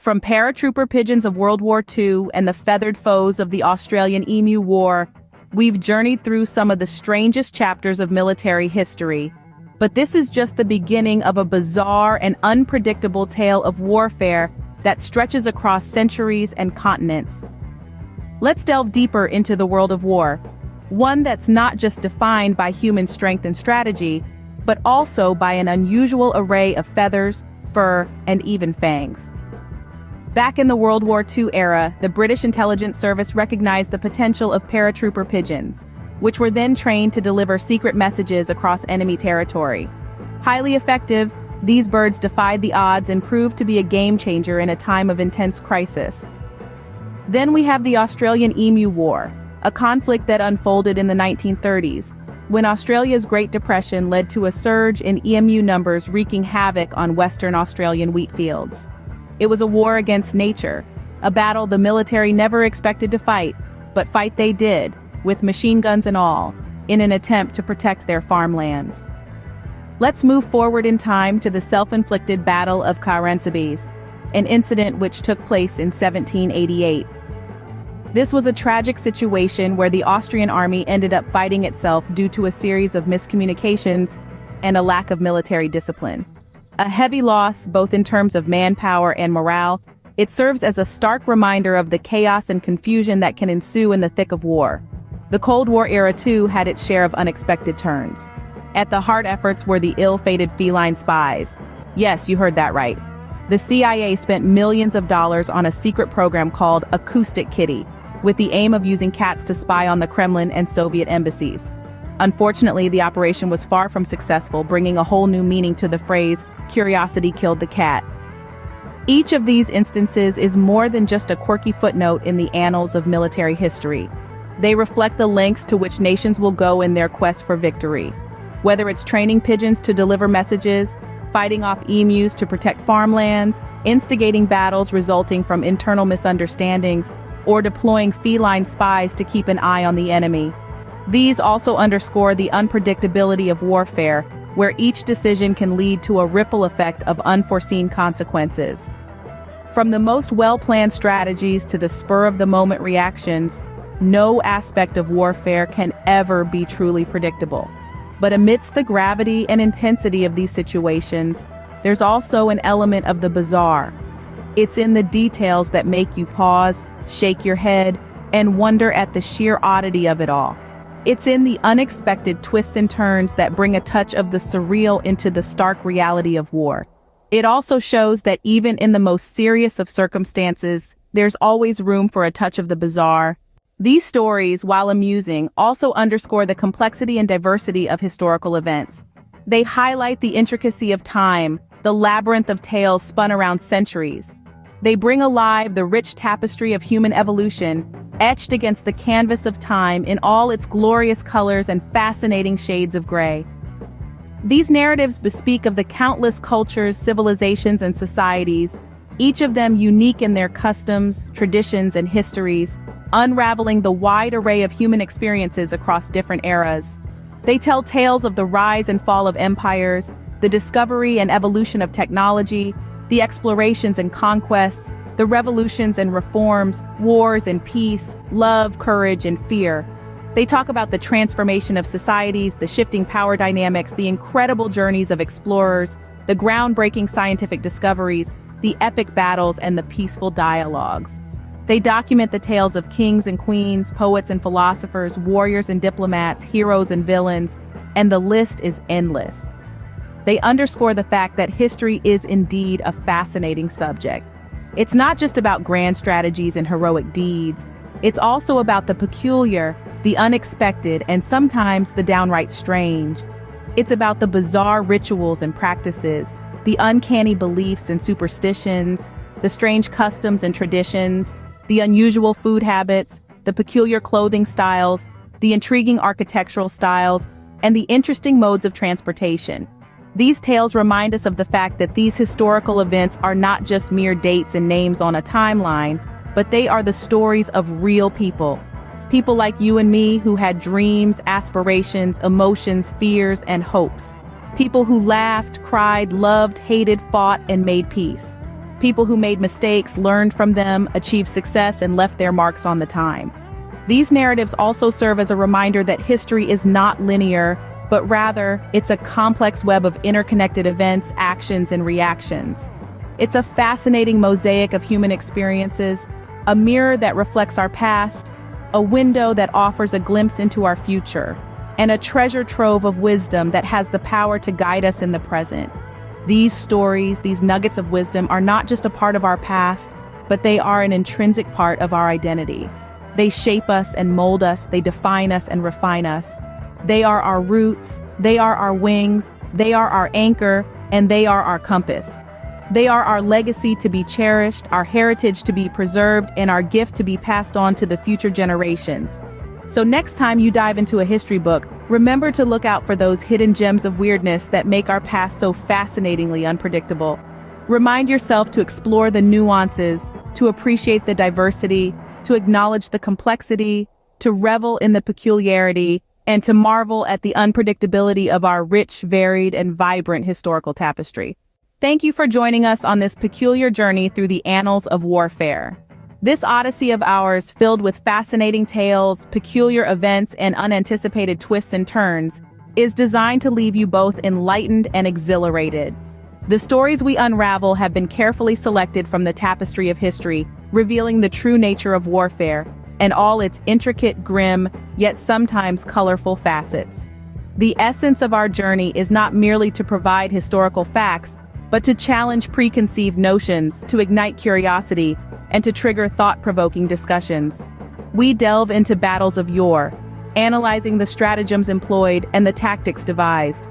From paratrooper pigeons of World War II and the feathered foes of the Australian Emu War, we've journeyed through some of the strangest chapters of military history. But this is just the beginning of a bizarre and unpredictable tale of warfare that stretches across centuries and continents. Let's delve deeper into the world of war, one that's not just defined by human strength and strategy, but also by an unusual array of feathers, fur, and even fangs. Back in the World War II era, the British intelligence service recognized the potential of paratrooper pigeons, which were then trained to deliver secret messages across enemy territory. Highly effective, these birds defied the odds and proved to be a game-changer in a time of intense crisis. Then we have the Australian Emu War, a conflict that unfolded in the 1930s, when Australia's Great Depression led to a surge in emu numbers wreaking havoc on Western Australian wheat fields. It was a war against nature, a battle the military never expected to fight, but fight they did, with machine guns and all, in an attempt to protect their farmlands. Let's move forward in time to the self-inflicted Battle of Cairnsabes, an incident which took place in 1788. This was a tragic situation where the Austrian army ended up fighting itself due to a series of miscommunications and a lack of military discipline. A heavy loss both in terms of manpower and morale, it serves as a stark reminder of the chaos and confusion that can ensue in the thick of war. The Cold War era too had its share of unexpected turns. At the heart efforts were the ill-fated feline spies. Yes, you heard that right. The CIA spent millions of dollars on a secret program called Acoustic Kitty, with the aim of using cats to spy on the Kremlin and Soviet embassies. Unfortunately, the operation was far from successful, bringing a whole new meaning to the phrase, "Curiosity killed the cat." Each of these instances is more than just a quirky footnote in the annals of military history. They reflect the lengths to which nations will go in their quest for victory. Whether it's training pigeons to deliver messages, fighting off emus to protect farmlands, instigating battles resulting from internal misunderstandings, or deploying feline spies to keep an eye on the enemy. These also underscore the unpredictability of warfare, where each decision can lead to a ripple effect of unforeseen consequences. From the most well-planned strategies to the spur-of-the-moment reactions, no aspect of warfare can ever be truly predictable. But amidst the gravity and intensity of these situations, there's also an element of the bizarre. It's in the details that make you pause, shake your head, and wonder at the sheer oddity of it all. It's in the unexpected twists and turns that bring a touch of the surreal into the stark reality of war. It also shows that even in the most serious of circumstances, there's always room for a touch of the bizarre. These stories, while amusing, also underscore the complexity and diversity of historical events. They highlight the intricacy of time, the labyrinth of tales spun around centuries. They bring alive the rich tapestry of human evolution, etched against the canvas of time in all its glorious colors and fascinating shades of gray. These narratives bespeak of the countless cultures, civilizations, and societies, each of them unique in their customs, traditions, and histories, unraveling the wide array of human experiences across different eras. They tell tales of the rise and fall of empires, the discovery and evolution of technology, the explorations and conquests, the revolutions and reforms, wars and peace, love, courage, and fear. They talk about the transformation of societies, the shifting power dynamics, the incredible journeys of explorers, the groundbreaking scientific discoveries, the epic battles, and the peaceful dialogues. They document the tales of kings and queens, poets and philosophers, warriors and diplomats, heroes and villains, and the list is endless. They underscore the fact that history is indeed a fascinating subject. It's not just about grand strategies and heroic deeds. It's also about the peculiar, the unexpected, and sometimes the downright strange. It's about the bizarre rituals and practices, the uncanny beliefs and superstitions, the strange customs and traditions, the unusual food habits, the peculiar clothing styles, the intriguing architectural styles, and the interesting modes of transportation. These tales remind us of the fact that these historical events are not just mere dates and names on a timeline, but they are the stories of real people. People like you and me who had dreams, aspirations, emotions, fears, and hopes. People who laughed, cried, loved, hated, fought, and made peace. People who made mistakes, learned from them, achieved success, and left their marks on the time. These narratives also serve as a reminder that history is not linear, but rather, it's a complex web of interconnected events, actions, and reactions. It's a fascinating mosaic of human experiences, a mirror that reflects our past, a window that offers a glimpse into our future, and a treasure trove of wisdom that has the power to guide us in the present. These stories, these nuggets of wisdom, are not just a part of our past, but they are an intrinsic part of our identity. They shape us and mold us, they define us and refine us. They are our roots, they are our wings, they are our anchor, and they are our compass. They are our legacy to be cherished, our heritage to be preserved, and our gift to be passed on to the future generations. So next time you dive into a history book, remember to look out for those hidden gems of weirdness that make our past so fascinatingly unpredictable. Remind yourself to explore the nuances, to appreciate the diversity, to acknowledge the complexity, to revel in the peculiarity, and to marvel at the unpredictability of our rich, varied, and vibrant historical tapestry. Thank you for joining us on this peculiar journey through the annals of warfare. This odyssey of ours, filled with fascinating tales, peculiar events, and unanticipated twists and turns, is designed to leave you both enlightened and exhilarated. The stories we unravel have been carefully selected from the tapestry of history, revealing the true nature of warfare and all its intricate, grim, yet sometimes colorful facets. The essence of our journey is not merely to provide historical facts, but to challenge preconceived notions, to ignite curiosity, and to trigger thought-provoking discussions. We delve into battles of yore, analyzing the stratagems employed and the tactics devised.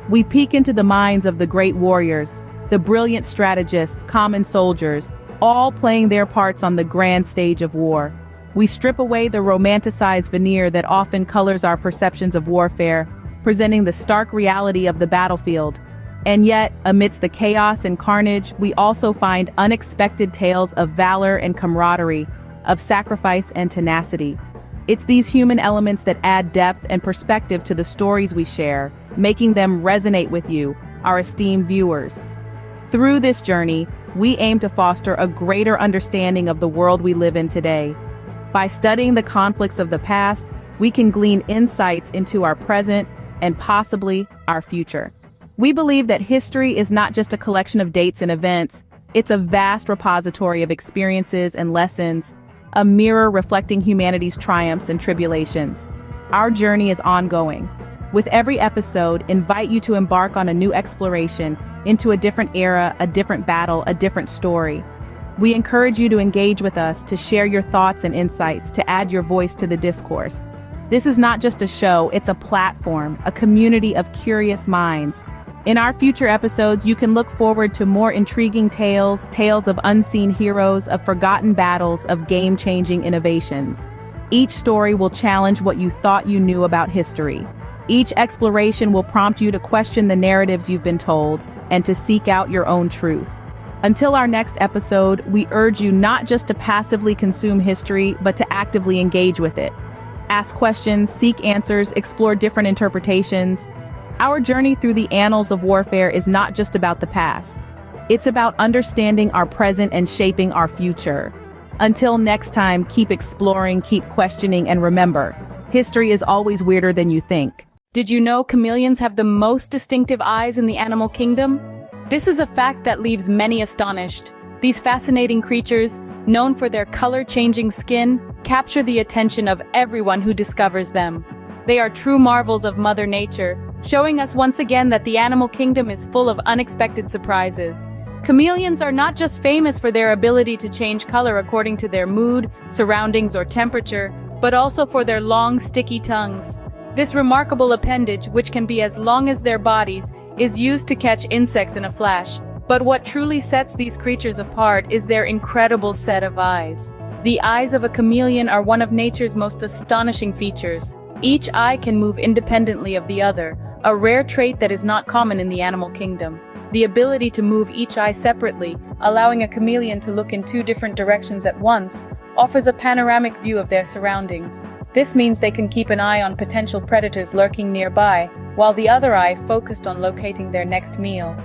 We peek into the minds of the great warriors, the brilliant strategists, common soldiers, all playing their parts on the grand stage of war. We strip away the romanticized veneer that often colors our perceptions of warfare, presenting the stark reality of the battlefield. And yet, amidst the chaos and carnage, we also find unexpected tales of valor and camaraderie, of sacrifice and tenacity. It's these human elements that add depth and perspective to the stories we share, making them resonate with you, our esteemed viewers. Through this journey, we aim to foster a greater understanding of the world we live in today. By studying the conflicts of the past, we can glean insights into our present and possibly our future. We believe that history is not just a collection of dates and events, it's a vast repository of experiences and lessons, a mirror reflecting humanity's triumphs and tribulations. Our journey is ongoing. With every episode, invite you to embark on a new exploration into a different era, a different battle, a different story. We encourage you to engage with us, to share your thoughts and insights, to add your voice to the discourse. This is not just a show, it's a platform, a community of curious minds. In our future episodes, you can look forward to more intriguing tales of unseen heroes, of forgotten battles, of game-changing innovations. Each story will challenge what you thought you knew about history. Each exploration will prompt you to question the narratives you've been told and to seek out your own truth. Until our next episode, we urge you not just to passively consume history, but to actively engage with it. Ask questions, seek answers, explore different interpretations. Our journey through the annals of warfare is not just about the past. It's about understanding our present and shaping our future. Until next time, keep exploring, keep questioning, and remember, history is always weirder than you think. Did you know chameleons have the most distinctive eyes in the animal kingdom? This is a fact that leaves many astonished. These fascinating creatures, known for their color-changing skin, capture the attention of everyone who discovers them. They are true marvels of Mother Nature, showing us once again that the animal kingdom is full of unexpected surprises. Chameleons are not just famous for their ability to change color according to their mood, surroundings, or temperature, but also for their long, sticky tongues. This remarkable appendage, which can be as long as their bodies, is used to catch insects in a flash. But what truly sets these creatures apart is their incredible set of eyes. The eyes of a chameleon are one of nature's most astonishing features. Each eye can move independently of the other, a rare trait that is not common in the animal kingdom. The ability to move each eye separately, allowing a chameleon to look in two different directions at once, offers a panoramic view of their surroundings. This means they can keep an eye on potential predators lurking nearby, while the other eye focused on locating their next meal.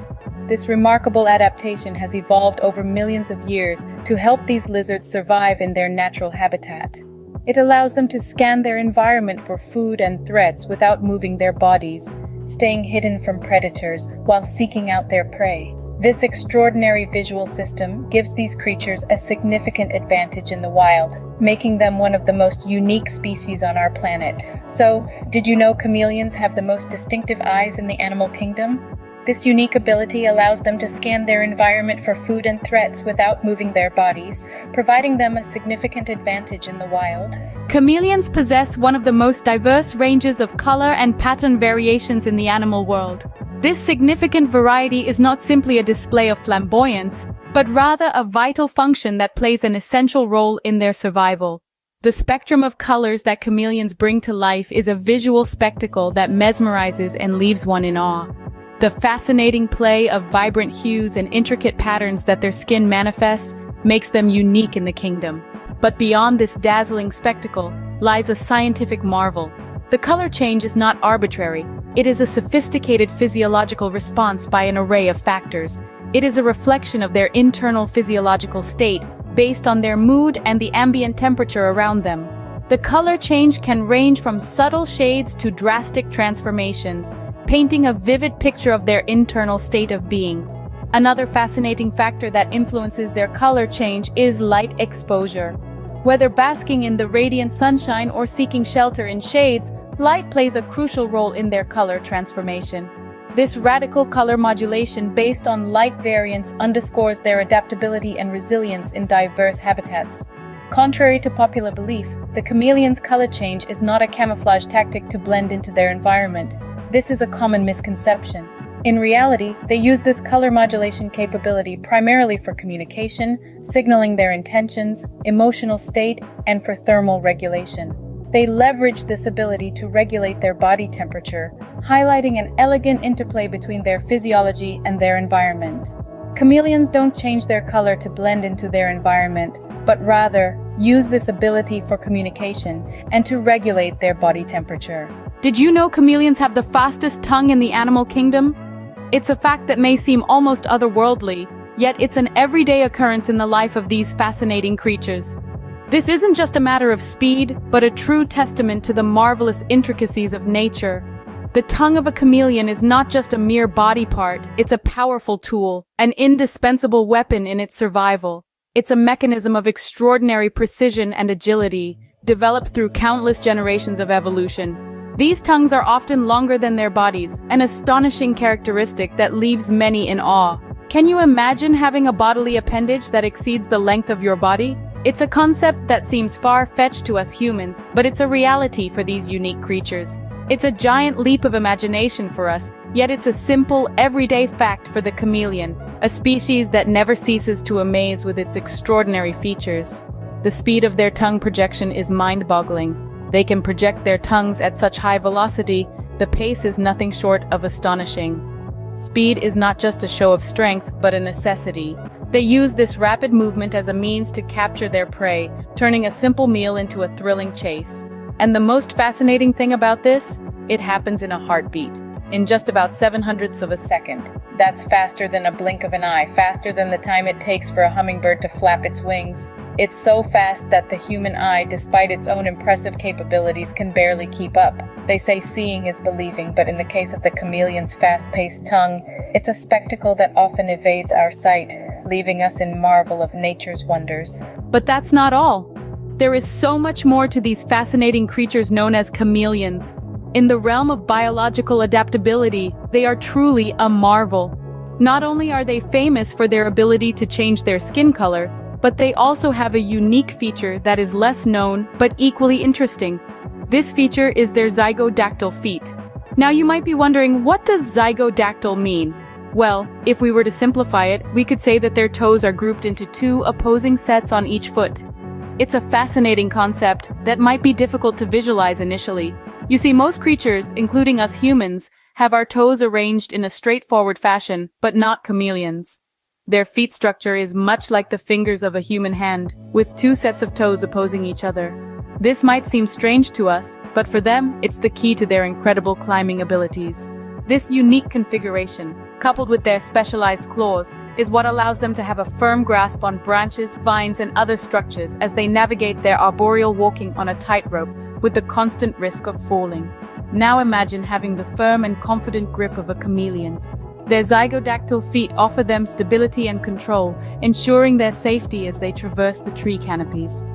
This remarkable adaptation has evolved over millions of years to help these lizards survive in their natural habitat. It allows them to scan their environment for food and threats without moving their bodies, staying hidden from predators while seeking out their prey. This extraordinary visual system gives these creatures a significant advantage in the wild, making them one of the most unique species on our planet. So, did you know chameleons have the most distinctive eyes in the animal kingdom? This unique ability allows them to scan their environment for food and threats without moving their bodies, providing them a significant advantage in the wild. Chameleons possess one of the most diverse ranges of color and pattern variations in the animal world. This significant variety is not simply a display of flamboyance, but rather a vital function that plays an essential role in their survival. The spectrum of colors that chameleons bring to life is a visual spectacle that mesmerizes and leaves one in awe. The fascinating play of vibrant hues and intricate patterns that their skin manifests makes them unique in the kingdom. But beyond this dazzling spectacle lies a scientific marvel. The color change is not arbitrary. It is a sophisticated physiological response by an array of factors. It is a reflection of their internal physiological state, based on their mood and the ambient temperature around them. The color change can range from subtle shades to drastic transformations, painting a vivid picture of their internal state of being. Another fascinating factor that influences their color change is light exposure. Whether basking in the radiant sunshine or seeking shelter in shades, light plays a crucial role in their color transformation. This radical color modulation based on light variance underscores their adaptability and resilience in diverse habitats. Contrary to popular belief, the chameleon's color change is not a camouflage tactic to blend into their environment. This is a common misconception. In reality, they use this color modulation capability primarily for communication, signaling their intentions, emotional state, and for thermal regulation. They leverage this ability to regulate their body temperature, highlighting an elegant interplay between their physiology and their environment. Chameleons don't change their color to blend into their environment, but rather use this ability for communication and to regulate their body temperature. Did you know chameleons have the fastest tongue in the animal kingdom? It's a fact that may seem almost otherworldly, yet it's an everyday occurrence in the life of these fascinating creatures. This isn't just a matter of speed, but a true testament to the marvelous intricacies of nature. The tongue of a chameleon is not just a mere body part, it's a powerful tool, an indispensable weapon in its survival. It's a mechanism of extraordinary precision and agility, developed through countless generations of evolution. These tongues are often longer than their bodies, an astonishing characteristic that leaves many in awe. Can you imagine having a bodily appendage that exceeds the length of your body? It's a concept that seems far-fetched to us humans, but it's a reality for these unique creatures. It's a giant leap of imagination for us, yet it's a simple, everyday fact for the chameleon, a species that never ceases to amaze with its extraordinary features. The speed of their tongue projection is mind-boggling. They can project their tongues at such high velocity, the pace is nothing short of astonishing. Speed is not just a show of strength, but a necessity. They use this rapid movement as a means to capture their prey, turning a simple meal into a thrilling chase. And the most fascinating thing about this? It happens in a heartbeat, in just about 7/100ths of a second. That's faster than a blink of an eye, faster than the time it takes for a hummingbird to flap its wings. It's so fast that the human eye, despite its own impressive capabilities, can barely keep up. They say seeing is believing, but in the case of the chameleon's fast-paced tongue, it's a spectacle that often evades our sight, leaving us in marvel of nature's wonders. But that's not all. There is so much more to these fascinating creatures known as chameleons. In the realm of biological adaptability, they are truly a marvel. Not only are they famous for their ability to change their skin color, but they also have a unique feature that is less known but equally interesting. This feature is their zygodactyl feet. Now you might be wondering, what does zygodactyl mean? Well, if we were to simplify it, we could say that their toes are grouped into two opposing sets on each foot. It's a fascinating concept that might be difficult to visualize initially. You see, most creatures, including us humans, have our toes arranged in a straightforward fashion, but not chameleons. Their feet structure is much like the fingers of a human hand, with two sets of toes opposing each other. This might seem strange to us, but for them, it's the key to their incredible climbing abilities. This unique configuration coupled with their specialized claws, is what allows them to have a firm grasp on branches, vines, and other structures as they navigate their arboreal walking on a tightrope with the constant risk of falling. Now imagine having the firm and confident grip of a chameleon. Their zygodactyl feet offer them stability and control, ensuring their safety as they traverse the tree canopies.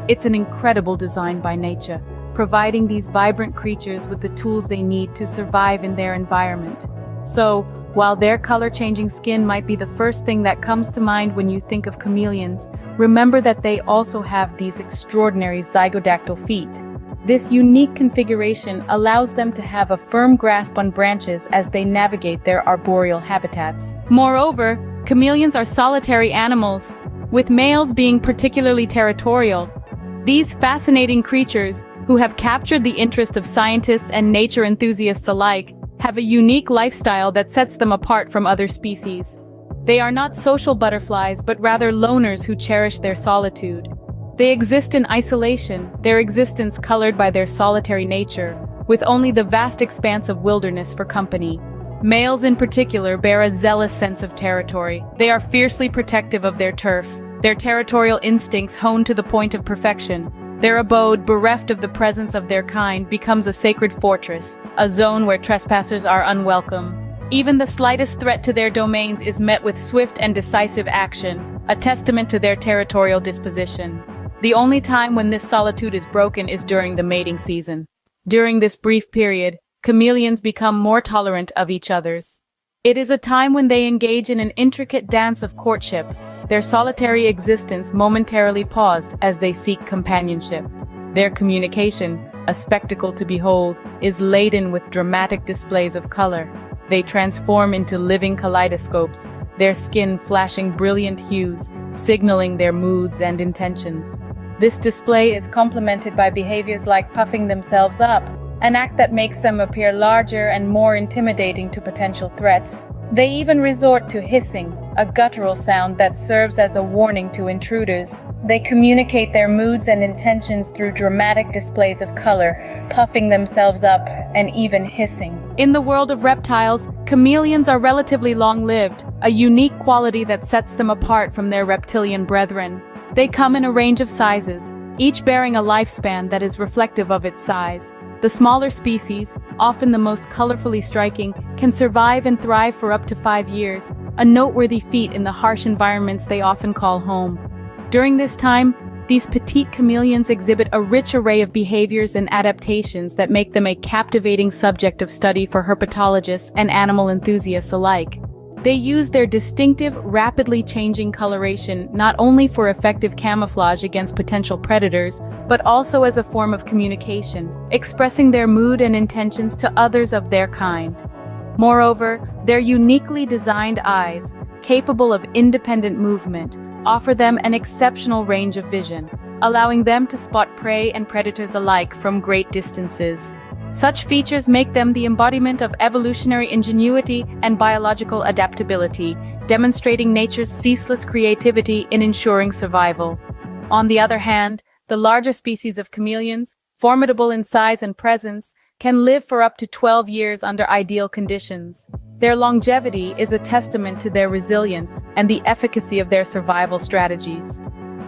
It's an incredible design by nature, providing these vibrant creatures with the tools they need to survive in their environment. So, while their color-changing skin might be the first thing that comes to mind when you think of chameleons, remember that they also have these extraordinary zygodactyl feet. This unique configuration allows them to have a firm grasp on branches as they navigate their arboreal habitats. Moreover, chameleons are solitary animals, with males being particularly territorial. These fascinating creatures, who have captured the interest of scientists and nature enthusiasts alike, have a unique lifestyle that sets them apart from other species. They are not social butterflies, but rather loners who cherish their solitude. They exist in isolation, their existence colored by their solitary nature, with only the vast expanse of wilderness for company. Males in particular bear a zealous sense of territory. They are fiercely protective of their turf, their territorial instincts honed to the point of perfection. Their abode, bereft of the presence of their kind, becomes a sacred fortress, a zone where trespassers are unwelcome. Even the slightest threat to their domains is met with swift and decisive action, a testament to their territorial disposition. The only time when this solitude is broken is during the mating season. During this brief period, chameleons become more tolerant of each other's. It is a time when they engage in an intricate dance of courtship, their solitary existence momentarily paused as they seek companionship. Their communication, a spectacle to behold, is laden with dramatic displays of color. They transform into living kaleidoscopes, their skin flashing brilliant hues, signaling their moods and intentions. This display is complemented by behaviors like puffing themselves up, an act that makes them appear larger and more intimidating to potential threats. They even resort to hissing, a guttural sound that serves as a warning to intruders. They communicate their moods and intentions through dramatic displays of color, puffing themselves up, and even hissing. In the world of reptiles, chameleons are relatively long-lived, a unique quality that sets them apart from their reptilian brethren. They come in a range of sizes, each bearing a lifespan that is reflective of its size. The smaller species, often the most colorfully striking, can survive and thrive for up to 5 years, a noteworthy feat in the harsh environments they often call home. During this time, these petite chameleons exhibit a rich array of behaviors and adaptations that make them a captivating subject of study for herpetologists and animal enthusiasts alike. They use their distinctive, rapidly changing coloration not only for effective camouflage against potential predators, but also as a form of communication, expressing their mood and intentions to others of their kind. Moreover, their uniquely designed eyes, capable of independent movement, offer them an exceptional range of vision, allowing them to spot prey and predators alike from great distances. Such features make them the embodiment of evolutionary ingenuity and biological adaptability, demonstrating nature's ceaseless creativity in ensuring survival. On the other hand, the larger species of chameleons, formidable in size and presence, can live for up to 12 years under ideal conditions. Their longevity is a testament to their resilience and the efficacy of their survival strategies.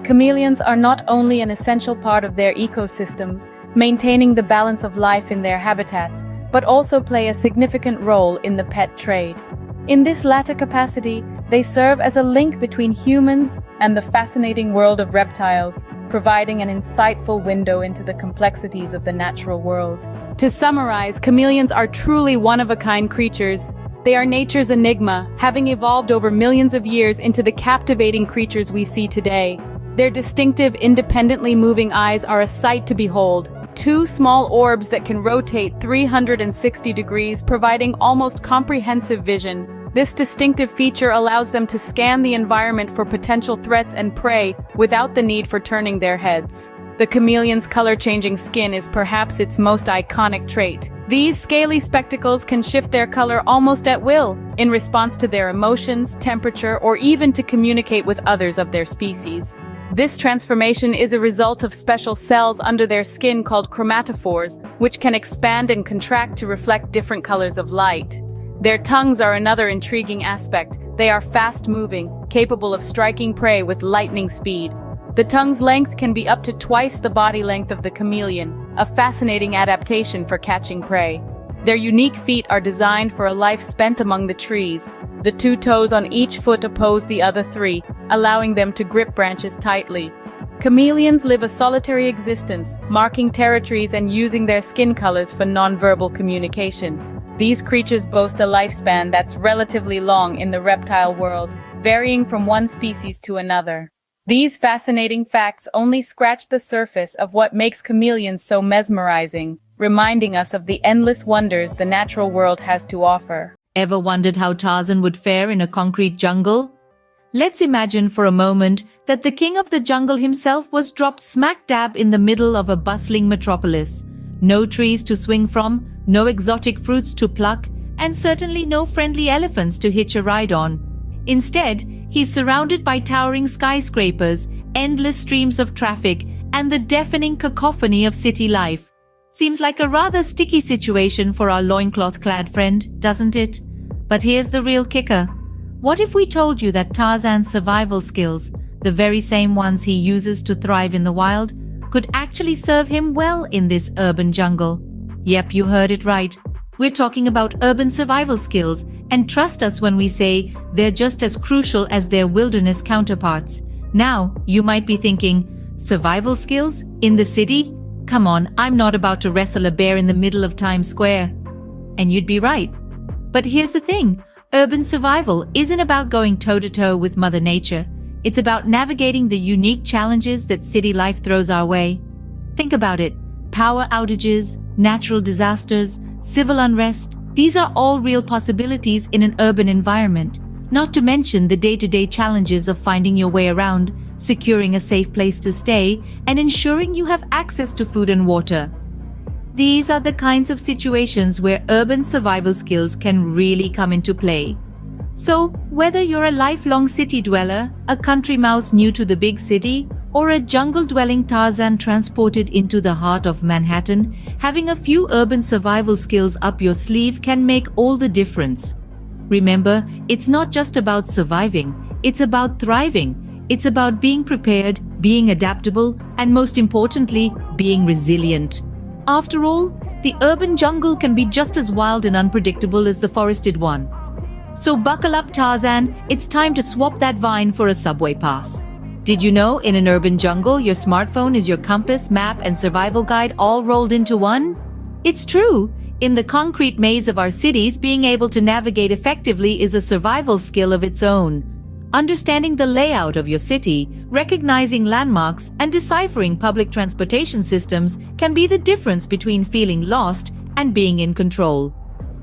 Chameleons are not only an essential part of their ecosystems, maintaining the balance of life in their habitats, but also play a significant role in the pet trade. In this latter capacity, they serve as a link between humans and the fascinating world of reptiles, providing an insightful window into the complexities of the natural world. To summarize, chameleons are truly one-of-a-kind creatures. They are nature's enigma, having evolved over millions of years into the captivating creatures we see today. Their distinctive, independently moving eyes are a sight to behold. Two small orbs that can rotate 360 degrees, providing almost comprehensive vision. This distinctive feature allows them to scan the environment for potential threats and prey without the need for turning their heads. The chameleon's color-changing skin is perhaps its most iconic trait. These scaly spectacles can shift their color almost at will, in response to their emotions, temperature, or even to communicate with others of their species. This transformation is a result of special cells under their skin called chromatophores, which can expand and contract to reflect different colors of light. Their tongues are another intriguing aspect. They are fast-moving, capable of striking prey with lightning speed. The tongue's length can be up to twice the body length of the chameleon, a fascinating adaptation for catching prey. Their unique feet are designed for a life spent among the trees. The 2 toes on each foot oppose the other 3, allowing them to grip branches tightly. Chameleons live a solitary existence, marking territories and using their skin colors for nonverbal communication. These creatures boast a lifespan that's relatively long in the reptile world, varying from one species to another. These fascinating facts only scratch the surface of what makes chameleons so mesmerizing, reminding us of the endless wonders the natural world has to offer. Ever wondered how Tarzan would fare in a concrete jungle? Let's imagine for a moment that the king of the jungle himself was dropped smack dab in the middle of a bustling metropolis. No trees to swing from, no exotic fruits to pluck, and certainly no friendly elephants to hitch a ride on. Instead, he's surrounded by towering skyscrapers, endless streams of traffic, and the deafening cacophony of city life. Seems like a rather sticky situation for our loincloth-clad friend, doesn't it? But here's the real kicker. What if we told you that Tarzan's survival skills, the very same ones he uses to thrive in the wild, could actually serve him well in this urban jungle? Yep, you heard it right. We're talking about urban survival skills, and trust us when we say they're just as crucial as their wilderness counterparts. Now, you might be thinking, survival skills? In the city? Come on, I'm not about to wrestle a bear in the middle of Times Square. And you'd be right. But here's the thing, urban survival isn't about going toe-to-toe with Mother Nature. It's about navigating the unique challenges that city life throws our way. Think about it. Power outages, natural disasters, civil unrest, these are all real possibilities in an urban environment. Not to mention the day-to-day challenges of finding your way around, securing a safe place to stay, and ensuring you have access to food and water. These are the kinds of situations where urban survival skills can really come into play. So, whether you're a lifelong city dweller, a country mouse new to the big city, or a jungle-dwelling Tarzan transported into the heart of Manhattan, having a few urban survival skills up your sleeve can make all the difference. Remember, it's not just about surviving, it's about thriving. It's about being prepared, being adaptable, and most importantly, being resilient. After all, the urban jungle can be just as wild and unpredictable as the forested one. So buckle up, Tarzan, it's time to swap that vine for a subway pass. Did you know in an urban jungle, your smartphone is your compass, map, and survival guide all rolled into one? It's true. In the concrete maze of our cities, being able to navigate effectively is a survival skill of its own. Understanding the layout of your city, recognizing landmarks, and deciphering public transportation systems can be the difference between feeling lost and being in control.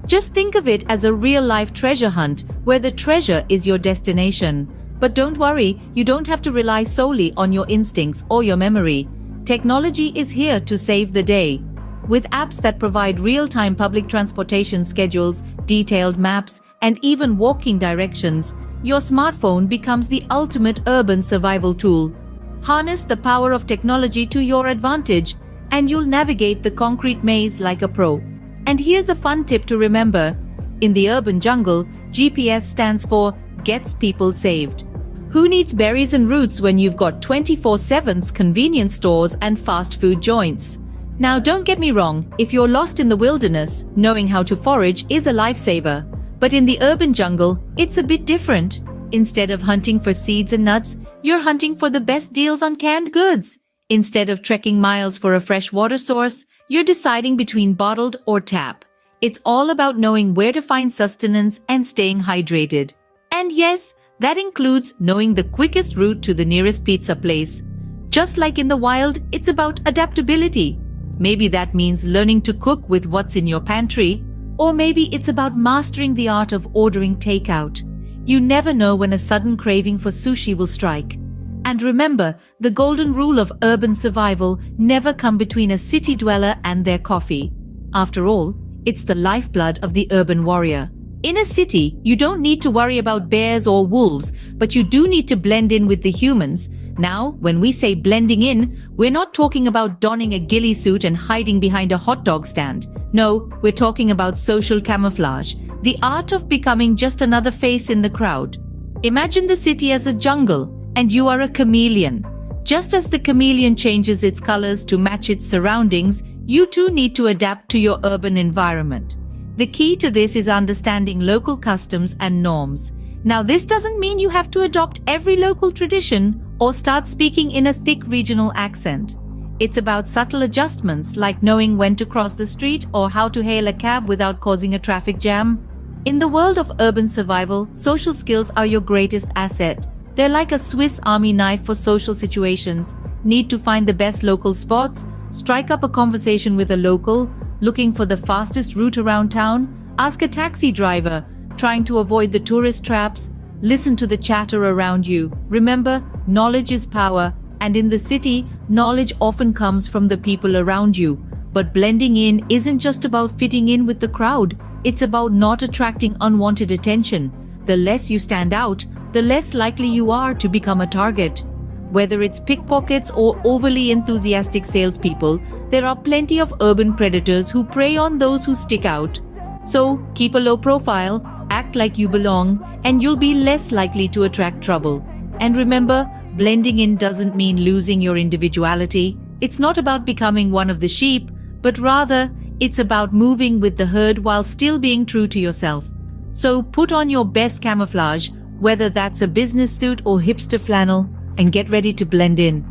Just think of it as a real-life treasure hunt where the treasure is your destination. But don't worry, you don't have to rely solely on your instincts or your memory. Technology is here to save the day. With apps that provide real-time public transportation schedules, detailed maps, and even walking directions, your smartphone becomes the ultimate urban survival tool. Harness the power of technology to your advantage, and you'll navigate the concrete maze like a pro. And here's a fun tip to remember. In the urban jungle, GPS stands for Gets People Saved. Who needs berries and roots when you've got 24/7 convenience stores and fast food joints? Now don't get me wrong, if you're lost in the wilderness, knowing how to forage is a lifesaver. But in the urban jungle, it's a bit different. Instead of hunting for seeds and nuts, you're hunting for the best deals on canned goods. Instead of trekking miles for a fresh water source, you're deciding between bottled or tap. It's all about knowing where to find sustenance and staying hydrated. And yes, that includes knowing the quickest route to the nearest pizza place. Just like in the wild, it's about adaptability. Maybe that means learning to cook with what's in your pantry, or maybe it's about mastering the art of ordering takeout. You never know when a sudden craving for sushi will strike. And remember, the golden rule of urban survival: never come between a city dweller and their coffee. After all, it's the lifeblood of the urban warrior. In a city, you don't need to worry about bears or wolves, but you do need to blend in with the humans. Now, when we say blending in, we're not talking about donning a ghillie suit and hiding behind a hot dog stand. No, we're talking about social camouflage, the art of becoming just another face in the crowd. Imagine the city as a jungle, and you are a chameleon. Just as the chameleon changes its colors to match its surroundings, you too need to adapt to your urban environment. The key to this is understanding local customs and norms. Now, this doesn't mean you have to adopt every local tradition or start speaking in a thick regional accent. It's about subtle adjustments like knowing when to cross the street or how to hail a cab without causing a traffic jam. In the world of urban survival, social skills are your greatest asset. They're like a Swiss Army knife for social situations. Need to find the best local spots, strike up a conversation with a local, looking for the fastest route around town, ask a taxi driver, trying to avoid the tourist traps, listen to the chatter around you. Remember, knowledge is power, and in the city, knowledge often comes from the people around you. But blending in isn't just about fitting in with the crowd, it's about not attracting unwanted attention. The less you stand out, the less likely you are to become a target. Whether it's pickpockets or overly enthusiastic salespeople, there are plenty of urban predators who prey on those who stick out. So, keep a low profile, act like you belong, and you'll be less likely to attract trouble. And remember, blending in doesn't mean losing your individuality. It's not about becoming one of the sheep, but rather, it's about moving with the herd while still being true to yourself. So put on your best camouflage, whether that's a business suit or hipster flannel, and get ready to blend in.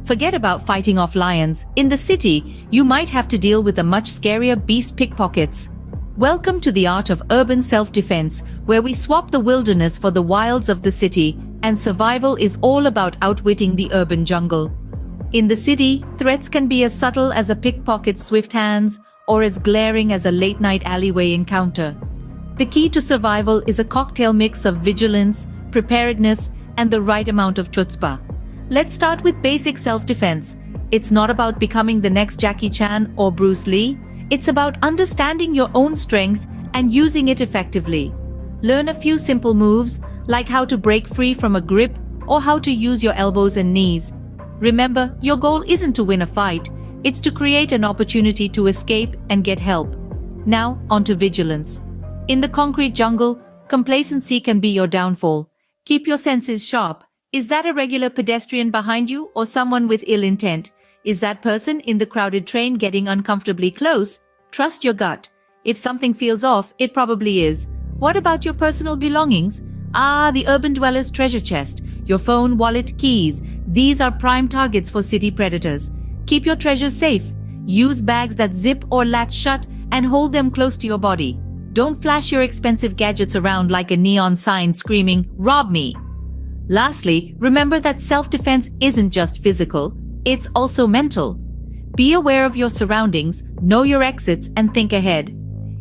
Forget about fighting off lions. In the city, you might have to deal with a much scarier beast, pickpockets. Welcome to the art of urban self-defense, where we swap the wilderness for the wilds of the city, and survival is all about outwitting the urban jungle. In the city, threats can be as subtle as a pickpocket's swift hands, or as glaring as a late-night alleyway encounter. The key to survival is a cocktail mix of vigilance, preparedness, and the right amount of chutzpah. Let's start with basic self-defense. It's not about becoming the next Jackie Chan or Bruce Lee. It's about understanding your own strength and using it effectively. Learn a few simple moves, like how to break free from a grip or how to use your elbows and knees. Remember, your goal isn't to win a fight, it's to create an opportunity to escape and get help. Now, onto vigilance. In the concrete jungle, complacency can be your downfall. Keep your senses sharp. Is that a regular pedestrian behind you or someone with ill intent? Is that person in the crowded train getting uncomfortably close? Trust your gut. If something feels off, it probably is. What about your personal belongings? The urban dweller's treasure chest, your phone, wallet, keys. These are prime targets for city predators. Keep your treasures safe. Use bags that zip or latch shut and hold them close to your body. Don't flash your expensive gadgets around like a neon sign screaming, "Rob me!" Lastly, remember that self-defense isn't just physical, it's also mental. Be aware of your surroundings, know your exits, and think ahead.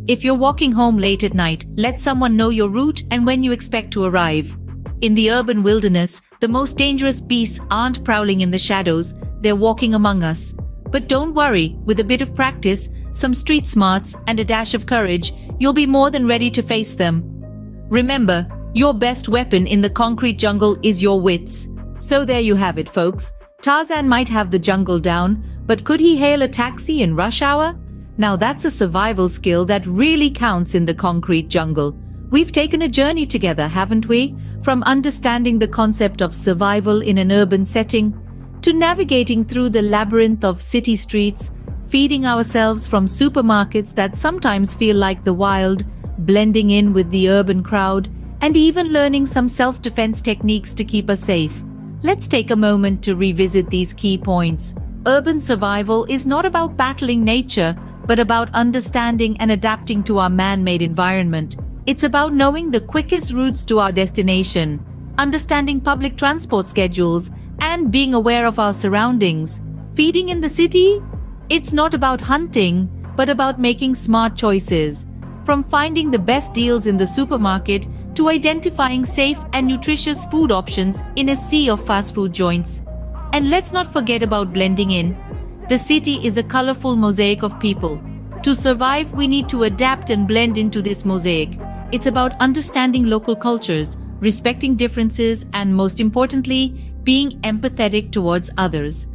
If you're walking home late at night, let someone know your route and when you expect to arrive. In the urban wilderness, the most dangerous beasts aren't prowling in the shadows, they're walking among us. But don't worry, with a bit of practice, some street smarts, and a dash of courage, you'll be more than ready to face them. Remember, your best weapon in the concrete jungle is your wits. So there you have it, folks. Tarzan might have the jungle down, but could he hail a taxi in rush hour? Now that's a survival skill that really counts in the concrete jungle. We've taken a journey together, haven't we? From understanding the concept of survival in an urban setting, to navigating through the labyrinth of city streets, feeding ourselves from supermarkets that sometimes feel like the wild, blending in with the urban crowd, and even learning some self-defense techniques to keep us safe. Let's take a moment to revisit these key points. Urban survival is not about battling nature, but about understanding and adapting to our man-made environment. It's about knowing the quickest routes to our destination, understanding public transport schedules, and being aware of our surroundings. Feeding in the city? It's not about hunting, but about making smart choices. From finding the best deals in the supermarket to identifying safe and nutritious food options in a sea of fast food joints. And let's not forget about blending in. The city is a colorful mosaic of people. To survive, we need to adapt and blend into this mosaic. It's about understanding local cultures, respecting differences, and most importantly, being empathetic towards others.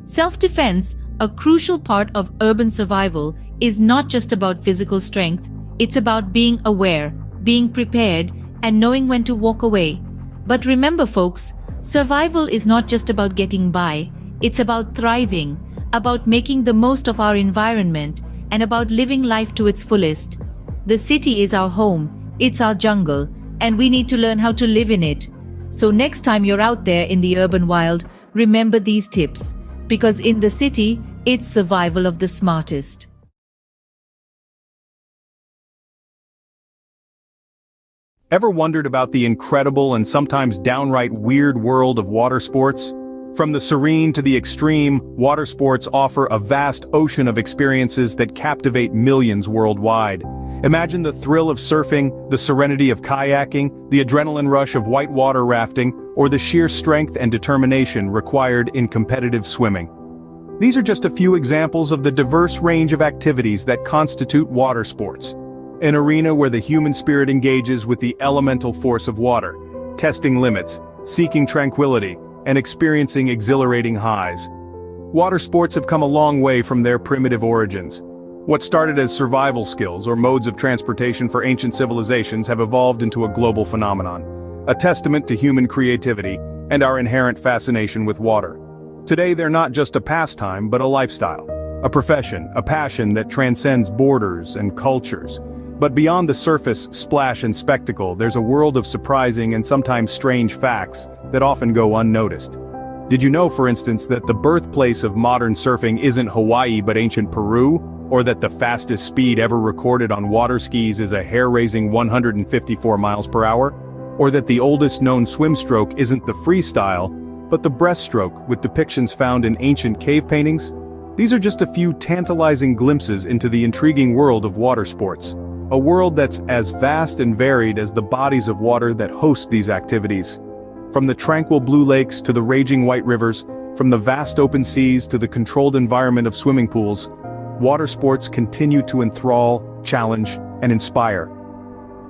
Self-defense, a crucial part of urban survival, is not just about physical strength, it's about being aware, being prepared, and knowing when to walk away. But remember folks, survival is not just about getting by, it's about thriving, about making the most of our environment, and about living life to its fullest. The city is our home, it's our jungle, and we need to learn how to live in it. So next time you're out there in the urban wild, remember these tips, because in the city, it's survival of the smartest. Ever wondered about the incredible and sometimes downright weird world of water sports? From the serene to the extreme, water sports offer a vast ocean of experiences that captivate millions worldwide. Imagine the thrill of surfing, the serenity of kayaking, the adrenaline rush of whitewater rafting, or the sheer strength and determination required in competitive swimming. These are just a few examples of the diverse range of activities that constitute water sports. An arena where the human spirit engages with the elemental force of water, testing limits, seeking tranquility, and experiencing exhilarating highs. Water sports have come a long way from their primitive origins. What started as survival skills or modes of transportation for ancient civilizations have evolved into a global phenomenon, a testament to human creativity and our inherent fascination with water. Today they're not just a pastime but a lifestyle, a profession, a passion that transcends borders and cultures. But beyond the surface, splash and spectacle, there's a world of surprising and sometimes strange facts that often go unnoticed. Did you know, for instance, that the birthplace of modern surfing isn't Hawaii but ancient Peru? Or that the fastest speed ever recorded on water skis is a hair-raising 154 miles per hour? Or that the oldest known swim stroke isn't the freestyle, but the breaststroke with depictions found in ancient cave paintings? These are just a few tantalizing glimpses into the intriguing world of water sports. A world that's as vast and varied as the bodies of water that host these activities. From the tranquil blue lakes to the raging white rivers, from the vast open seas to the controlled environment of swimming pools, water sports continue to enthrall, challenge, and inspire.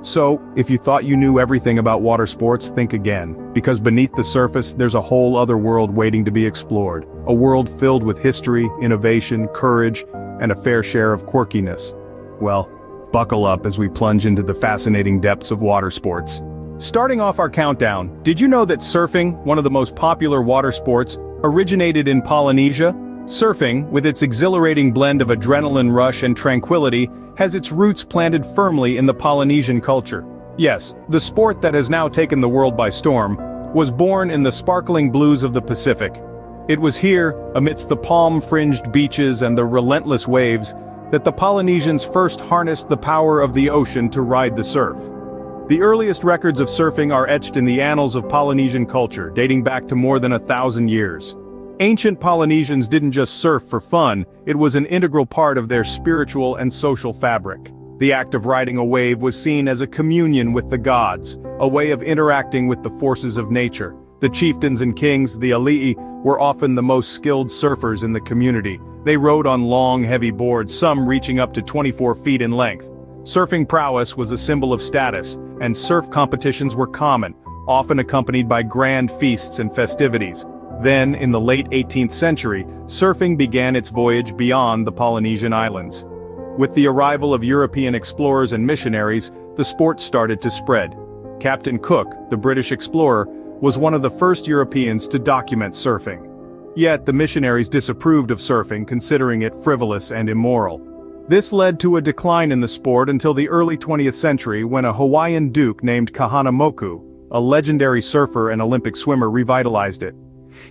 So, if you thought you knew everything about water sports, think again, because beneath the surface there's a whole other world waiting to be explored, a world filled with history, innovation, courage, and a fair share of quirkiness. Well, buckle up as we plunge into the fascinating depths of water sports. Starting off our countdown, did you know that surfing, one of the most popular water sports, originated in Polynesia? Surfing, with its exhilarating blend of adrenaline rush and tranquility, has its roots planted firmly in the Polynesian culture. Yes, the sport that has now taken the world by storm, was born in the sparkling blues of the Pacific. It was here, amidst the palm-fringed beaches and the relentless waves, that the Polynesians first harnessed the power of the ocean to ride the surf. The earliest records of surfing are etched in the annals of Polynesian culture, dating back to more than 1,000 years. Ancient Polynesians didn't just surf for fun, it was an integral part of their spiritual and social fabric. The act of riding a wave was seen as a communion with the gods, a way of interacting with the forces of nature. The chieftains and kings, the alii, were often the most skilled surfers in the community. They rode on long, heavy boards, some reaching up to 24 feet in length. Surfing prowess was a symbol of status, and surf competitions were common, often accompanied by grand feasts and festivities. Then, in the late 18th century, surfing began its voyage beyond the Polynesian islands. With the arrival of European explorers and missionaries, the sport started to spread. Captain Cook, the British explorer, was one of the first Europeans to document surfing. Yet the missionaries disapproved of surfing, considering it frivolous and immoral. This led to a decline in the sport until the early 20th century when a Hawaiian duke named Kahanamoku, a legendary surfer and Olympic swimmer, revitalized it.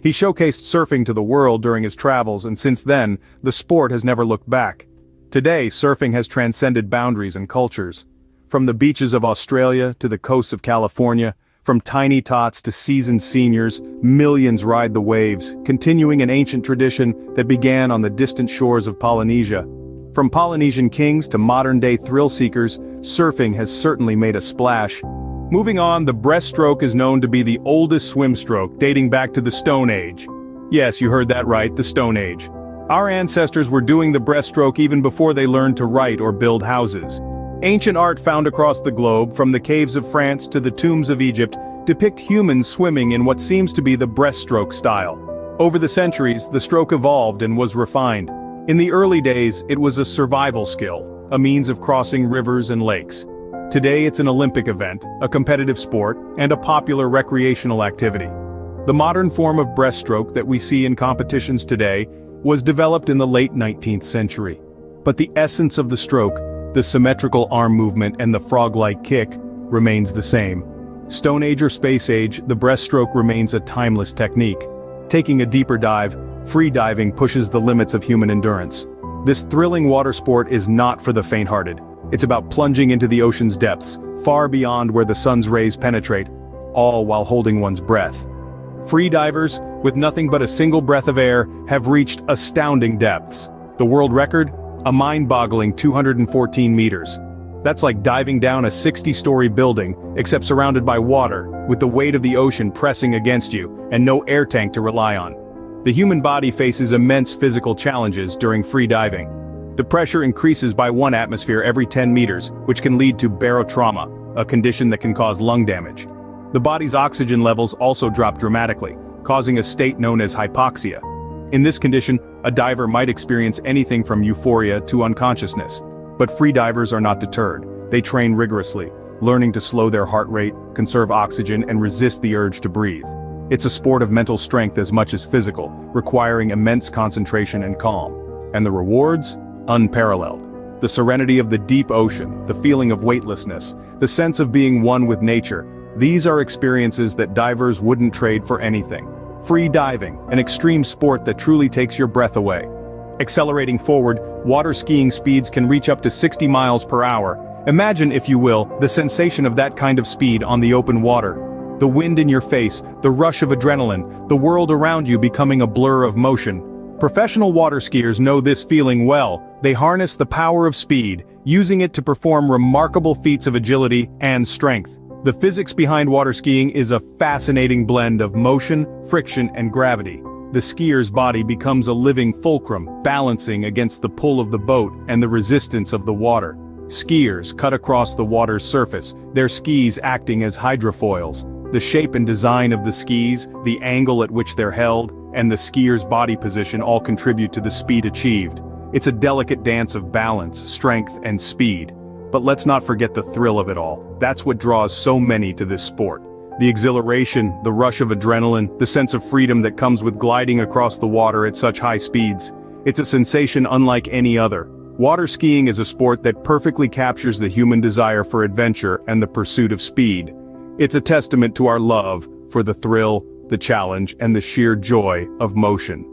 He showcased surfing to the world during his travels, and since then, the sport has never looked back. Today, surfing has transcended boundaries and cultures. From the beaches of Australia to the coasts of California, from tiny tots to seasoned seniors, millions ride the waves, continuing an ancient tradition that began on the distant shores of Polynesia. From Polynesian kings to modern-day thrill-seekers, surfing has certainly made a splash. Moving on, the breaststroke is known to be the oldest swim stroke, dating back to the Stone Age. Yes, you heard that right, the Stone Age. Our ancestors were doing the breaststroke even before they learned to write or build houses. Ancient art found across the globe, from the caves of France to the tombs of Egypt, depict humans swimming in what seems to be the breaststroke style. Over the centuries, the stroke evolved and was refined. In the early days, it was a survival skill, a means of crossing rivers and lakes. Today it's an Olympic event, a competitive sport, and a popular recreational activity. The modern form of breaststroke that we see in competitions today was developed in the late 19th century. But the essence of the stroke, the symmetrical arm movement and the frog-like kick, remains the same. Stone Age or Space Age, the breaststroke remains a timeless technique. Taking a deeper dive, free diving pushes the limits of human endurance. This thrilling water sport is not for the faint-hearted. It's about plunging into the ocean's depths, far beyond where the sun's rays penetrate, all while holding one's breath. Free divers, with nothing but a single breath of air, have reached astounding depths. The world record? A mind-boggling 214 meters. That's like diving down a 60-story building, except surrounded by water, with the weight of the ocean pressing against you, and no air tank to rely on. The human body faces immense physical challenges during free diving. The pressure increases by 1 atmosphere every 10 meters, which can lead to barotrauma, a condition that can cause lung damage. The body's oxygen levels also drop dramatically, causing a state known as hypoxia. In this condition, a diver might experience anything from euphoria to unconsciousness. But free divers are not deterred. They train rigorously, learning to slow their heart rate, conserve oxygen, and resist the urge to breathe. It's a sport of mental strength as much as physical, requiring immense concentration and calm. And the rewards? Unparalleled. The serenity of the deep ocean, the feeling of weightlessness, the sense of being one with nature. These are experiences that divers wouldn't trade for anything. Free diving, an extreme sport that truly takes your breath away. Accelerating forward, water skiing speeds can reach up to 60 miles per hour. Imagine, if you will, the sensation of that kind of speed on the open water. The wind in your face, the rush of adrenaline, the world around you becoming a blur of motion. Professional water skiers know this feeling well. They harness the power of speed, using it to perform remarkable feats of agility and strength. The physics behind water skiing is a fascinating blend of motion, friction, and gravity. The skier's body becomes a living fulcrum, balancing against the pull of the boat and the resistance of the water. Skiers cut across the water's surface, their skis acting as hydrofoils. The shape and design of the skis, the angle at which they're held, and the skier's body position all contribute to the speed achieved. It's a delicate dance of balance, strength, and speed. But let's not forget the thrill of it all. That's what draws so many to this sport. The exhilaration, the rush of adrenaline, the sense of freedom that comes with gliding across the water at such high speeds. It's a sensation unlike any other. Water skiing is a sport that perfectly captures the human desire for adventure and the pursuit of speed. It's a testament to our love for the thrill, the challenge, and the sheer joy of motion.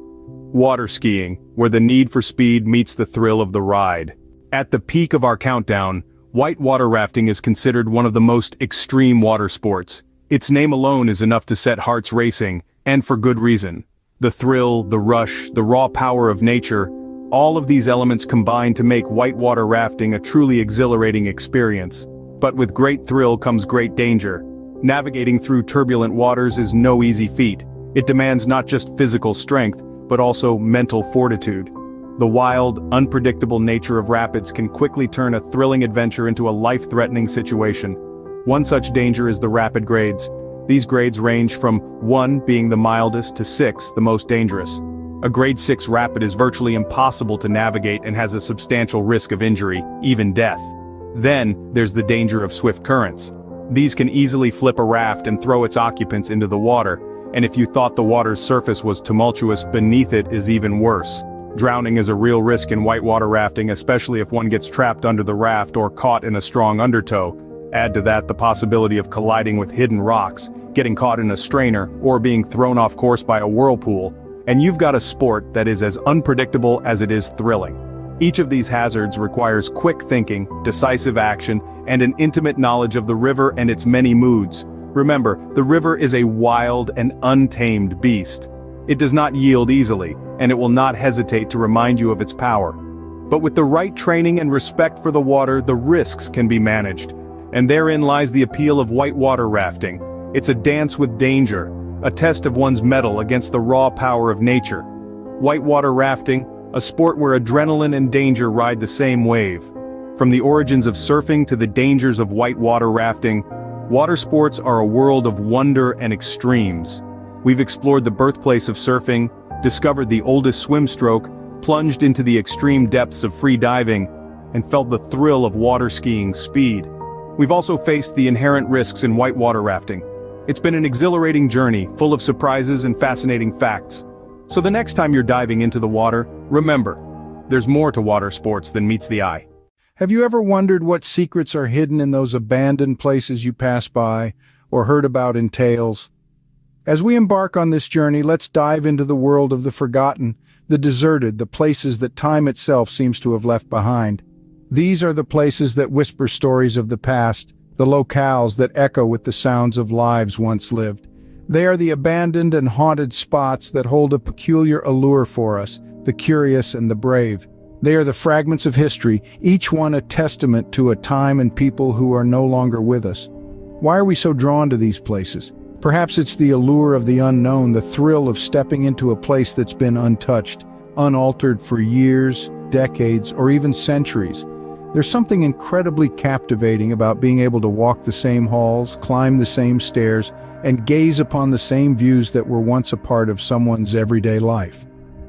Water skiing, where the need for speed meets the thrill of the ride. At the peak of our countdown, whitewater rafting is considered one of the most extreme water sports. Its name alone is enough to set hearts racing, and for good reason. The thrill, the rush, the raw power of nature, all of these elements combine to make whitewater rafting a truly exhilarating experience. But with great thrill comes great danger. Navigating through turbulent waters is no easy feat. It demands not just physical strength, but also mental fortitude. The wild, unpredictable nature of rapids can quickly turn a thrilling adventure into a life-threatening situation. One such danger is the rapid grades. These grades range from 1 being the mildest to 6 the most dangerous. A grade 6 rapid is virtually impossible to navigate and has a substantial risk of injury, even death. Then, there's the danger of swift currents. These can easily flip a raft and throw its occupants into the water, and if you thought the water's surface was tumultuous, beneath it is even worse. Drowning is a real risk in whitewater rafting, especially if one gets trapped under the raft or caught in a strong undertow. Add to that the possibility of colliding with hidden rocks, getting caught in a strainer, or being thrown off course by a whirlpool, and you've got a sport that is as unpredictable as it is thrilling. Each of these hazards requires quick thinking, decisive action, and an intimate knowledge of the river and its many moods. Remember, the river is a wild and untamed beast. It does not yield easily, and it will not hesitate to remind you of its power. But with the right training and respect for the water, the risks can be managed. And therein lies the appeal of whitewater rafting. It's a dance with danger, a test of one's mettle against the raw power of nature. Whitewater rafting, a sport where adrenaline and danger ride the same wave. From the origins of surfing to the dangers of whitewater rafting, water sports are a world of wonder and extremes. We've explored the birthplace of surfing, discovered the oldest swim stroke, plunged into the extreme depths of free diving, and felt the thrill of water skiing's speed. We've also faced the inherent risks in whitewater rafting. It's been an exhilarating journey, full of surprises and fascinating facts. So the next time you're diving into the water, remember, there's more to water sports than meets the eye. Have you ever wondered what secrets are hidden in those abandoned places you pass by, or heard about in tales? As we embark on this journey, let's dive into the world of the forgotten, the deserted, the places that time itself seems to have left behind. These are the places that whisper stories of the past, the locales that echo with the sounds of lives once lived. They are the abandoned and haunted spots that hold a peculiar allure for us, the curious and the brave. They are the fragments of history, each one a testament to a time and people who are no longer with us. Why are we so drawn to these places? Perhaps it's the allure of the unknown, the thrill of stepping into a place that's been untouched, unaltered for years, decades, or even centuries. There's something incredibly captivating about being able to walk the same halls, climb the same stairs, and gaze upon the same views that were once a part of someone's everyday life.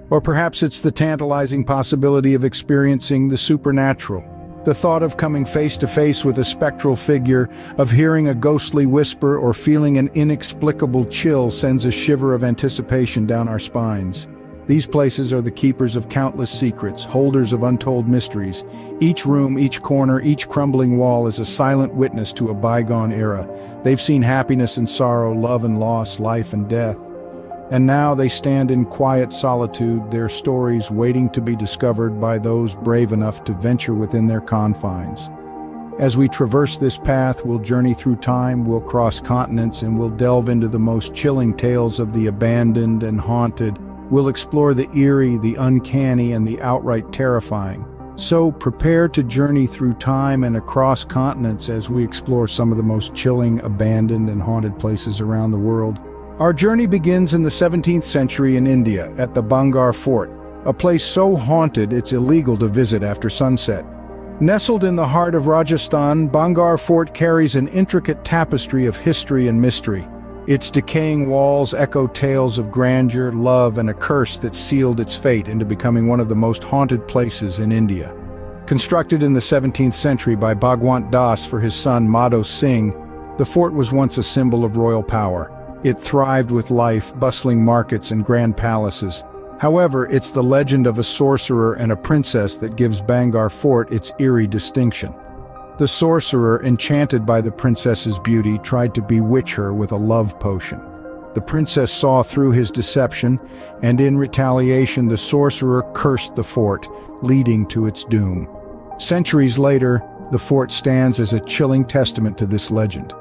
Or perhaps it's the tantalizing possibility of experiencing the supernatural. The thought of coming face to face with a spectral figure, of hearing a ghostly whisper or feeling an inexplicable chill sends a shiver of anticipation down our spines. These places are the keepers of countless secrets, holders of untold mysteries. Each room, each corner, each crumbling wall is a silent witness to a bygone era. They've seen happiness and sorrow, love and loss, life and death. And now they stand in quiet solitude, their stories waiting to be discovered by those brave enough to venture within their confines. As we traverse this path, we'll journey through time, we'll cross continents, and we'll delve into the most chilling tales of the abandoned and haunted. We'll explore the eerie, the uncanny, and the outright terrifying. So prepare to journey through time and across continents as we explore some of the most chilling, abandoned, and haunted places around the world. Our journey begins in the 17th century in India at the Bangar Fort, a place so haunted it's illegal to visit after sunset. Nestled in the heart of Rajasthan, Bangar Fort carries an intricate tapestry of history and mystery. Its decaying walls echo tales of grandeur, love, and a curse that sealed its fate into becoming one of the most haunted places in India. Constructed in the 17th century by Bhagwant Das for his son Madho Singh, the fort was once a symbol of royal power. It thrived with life, bustling markets, and grand palaces. However, it's the legend of a sorcerer and a princess that gives Bangar Fort its eerie distinction. The sorcerer, enchanted by the princess's beauty, tried to bewitch her with a love potion. The princess saw through his deception, and in retaliation the sorcerer cursed the fort, leading to its doom. Centuries later, the fort stands as a chilling testament to this legend.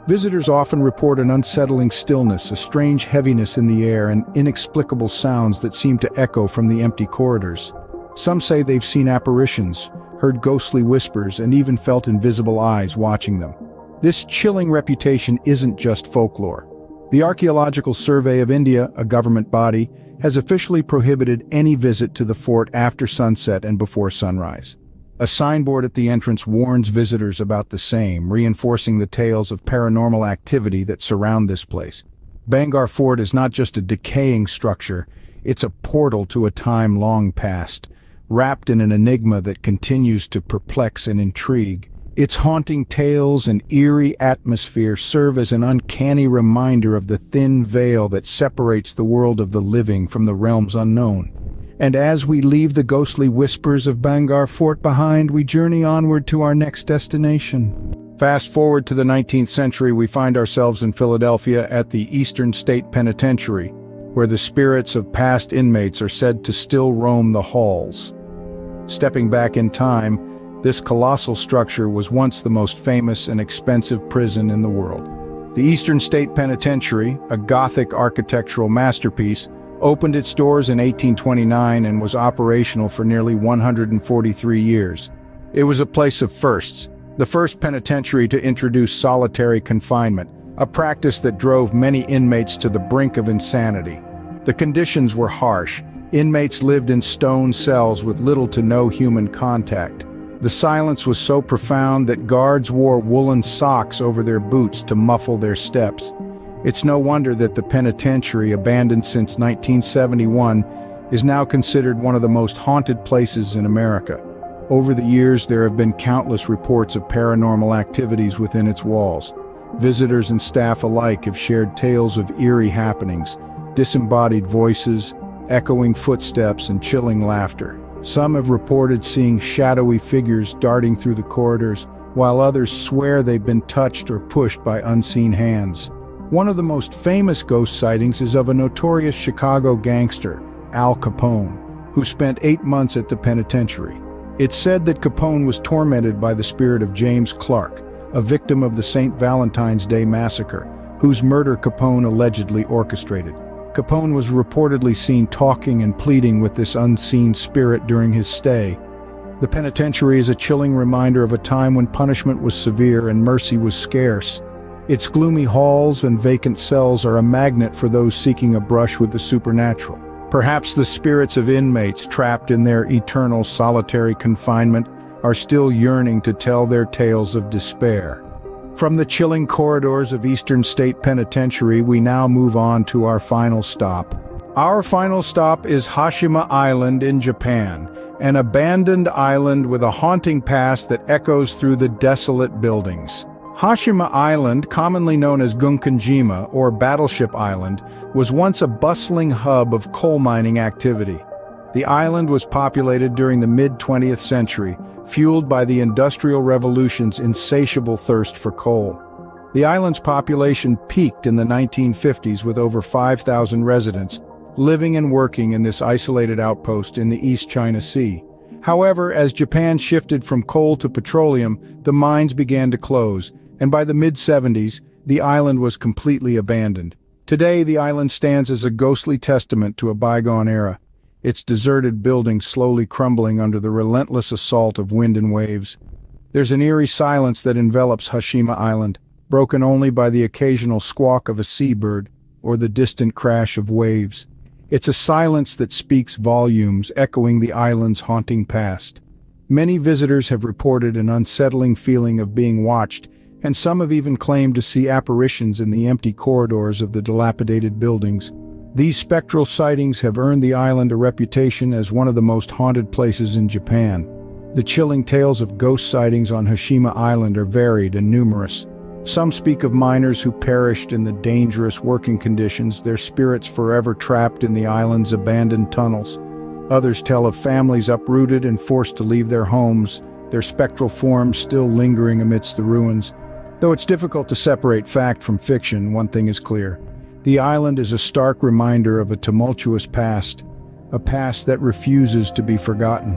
Visitors often report an unsettling stillness, a strange heaviness in the air, and inexplicable sounds that seem to echo from the empty corridors. Some say they've seen apparitions, heard ghostly whispers, and even felt invisible eyes watching them. This chilling reputation isn't just folklore. The Archaeological Survey of India, a government body, has officially prohibited any visit to the fort after sunset and before sunrise. A signboard at the entrance warns visitors about the same, reinforcing the tales of paranormal activity that surround this place. Bangar Fort is not just a decaying structure, it's a portal to a time long past, wrapped in an enigma that continues to perplex and intrigue. Its haunting tales and eerie atmosphere serve as an uncanny reminder of the thin veil that separates the world of the living from the realms unknown. And as we leave the ghostly whispers of Bangar Fort behind, we journey onward to our next destination. Fast forward to the 19th century, we find ourselves in Philadelphia at the Eastern State Penitentiary, where the spirits of past inmates are said to still roam the halls. Stepping back in time, this colossal structure was once the most famous and expensive prison in the world. The Eastern State Penitentiary, a Gothic architectural masterpiece, opened its doors in 1829 and was operational for nearly 143 years. It was a place of firsts, the first penitentiary to introduce solitary confinement, a practice that drove many inmates to the brink of insanity. The conditions were harsh. Inmates lived in stone cells with little to no human contact. The silence was so profound that guards wore woolen socks over their boots to muffle their steps. It's no wonder that the penitentiary, abandoned since 1971, is now considered one of the most haunted places in America. Over the years, there have been countless reports of paranormal activities within its walls. Visitors and staff alike have shared tales of eerie happenings, disembodied voices, echoing footsteps, and chilling laughter. Some have reported seeing shadowy figures darting through the corridors, while others swear they've been touched or pushed by unseen hands. One of the most famous ghost sightings is of a notorious Chicago gangster, Al Capone, who spent 8 months at the penitentiary. It's said that Capone was tormented by the spirit of James Clark, a victim of the St. Valentine's Day massacre, whose murder Capone allegedly orchestrated. Capone was reportedly seen talking and pleading with this unseen spirit during his stay. The penitentiary is a chilling reminder of a time when punishment was severe and mercy was scarce. Its gloomy halls and vacant cells are a magnet for those seeking a brush with the supernatural. Perhaps the spirits of inmates trapped in their eternal solitary confinement are still yearning to tell their tales of despair. From the chilling corridors of Eastern State Penitentiary, we now move on to our final stop. Our final stop is Hashima Island in Japan, an abandoned island with a haunting past that echoes through the desolate buildings. Hashima Island, commonly known as Gunkanjima or Battleship Island, was once a bustling hub of coal mining activity. The island was populated during the mid-20th century, fueled by the Industrial Revolution's insatiable thirst for coal. The island's population peaked in the 1950s with over 5,000 residents, living and working in this isolated outpost in the East China Sea. However, as Japan shifted from coal to petroleum, the mines began to close, and by the mid-70s, the island was completely abandoned. Today, the island stands as a ghostly testament to a bygone era, its deserted buildings slowly crumbling under the relentless assault of wind and waves. There's an eerie silence that envelops Hashima Island, broken only by the occasional squawk of a seabird or the distant crash of waves. It's a silence that speaks volumes, echoing the island's haunting past. Many visitors have reported an unsettling feeling of being watched, and some have even claimed to see apparitions in the empty corridors of the dilapidated buildings. These spectral sightings have earned the island a reputation as one of the most haunted places in Japan. The chilling tales of ghost sightings on Hashima Island are varied and numerous. Some speak of miners who perished in the dangerous working conditions, their spirits forever trapped in the island's abandoned tunnels. Others tell of families uprooted and forced to leave their homes, their spectral forms still lingering amidst the ruins. Though it's difficult to separate fact from fiction, one thing is clear. The island is a stark reminder of a tumultuous past, a past that refuses to be forgotten.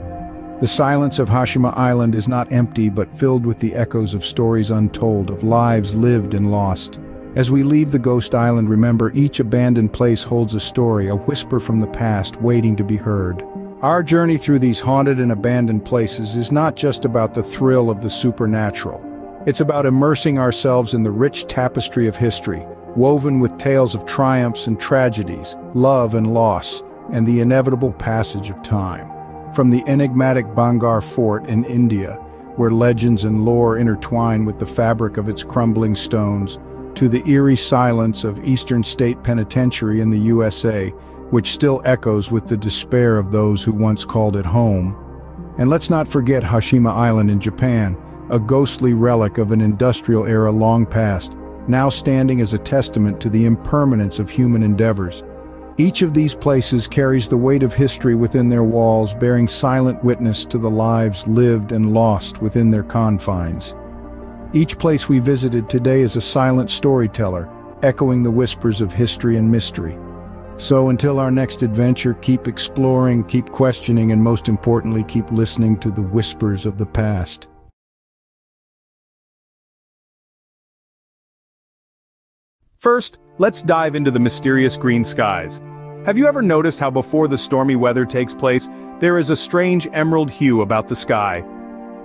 The silence of Hashima Island is not empty but filled with the echoes of stories untold, of lives lived and lost. As we leave the ghost island, remember each abandoned place holds a story, a whisper from the past waiting to be heard. Our journey through these haunted and abandoned places is not just about the thrill of the supernatural. It's about immersing ourselves in the rich tapestry of history, woven with tales of triumphs and tragedies, love and loss, and the inevitable passage of time. From the enigmatic Bangar Fort in India, where legends and lore intertwine with the fabric of its crumbling stones, to the eerie silence of Eastern State Penitentiary in the USA, which still echoes with the despair of those who once called it home. And let's not forget Hashima Island in Japan, a ghostly relic of an industrial era long past, now standing as a testament to the impermanence of human endeavors. Each of these places carries the weight of history within their walls, bearing silent witness to the lives lived and lost within their confines. Each place we visited today is a silent storyteller, echoing the whispers of history and mystery. So until our next adventure, keep exploring, keep questioning, and most importantly, keep listening to the whispers of the past. First, let's dive into the mysterious green skies. Have you ever noticed how before the stormy weather takes place, there is a strange emerald hue about the sky?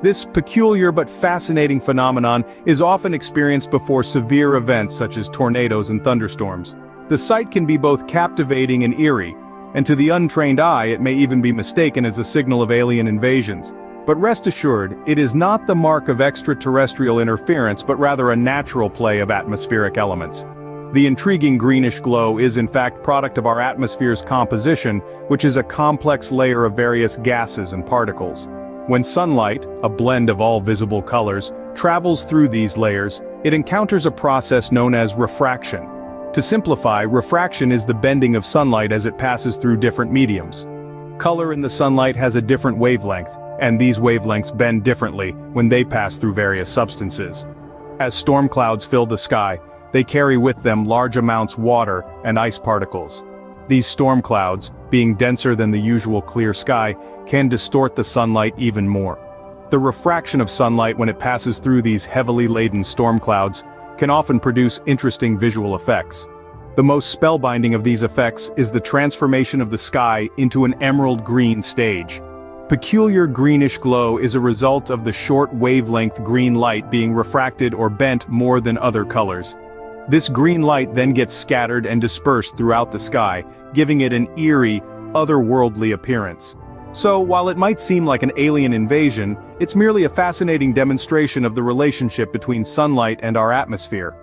This peculiar but fascinating phenomenon is often experienced before severe events such as tornadoes and thunderstorms. The sight can be both captivating and eerie, and to the untrained eye it may even be mistaken as a signal of alien invasions. But rest assured, it is not the mark of extraterrestrial interference but rather a natural play of atmospheric elements. The intriguing greenish glow is in fact product of our atmosphere's composition, which is a complex layer of various gases and particles. When sunlight, a blend of all visible colors, travels through these layers, it encounters a process known as refraction. To simplify, refraction is the bending of sunlight as it passes through different mediums. Color in the sunlight has a different wavelength, and these wavelengths bend differently when they pass through various substances. As storm clouds fill the sky, they carry with them large amounts of water and ice particles. These storm clouds, being denser than the usual clear sky, can distort the sunlight even more. The refraction of sunlight when it passes through these heavily laden storm clouds can often produce interesting visual effects. The most spellbinding of these effects is the transformation of the sky into an emerald green stage. Peculiar greenish glow is a result of the short wavelength green light being refracted or bent more than other colors. This green light then gets scattered and dispersed throughout the sky, giving it an eerie, otherworldly appearance. So, while it might seem like an alien invasion, it's merely a fascinating demonstration of the relationship between sunlight and our atmosphere.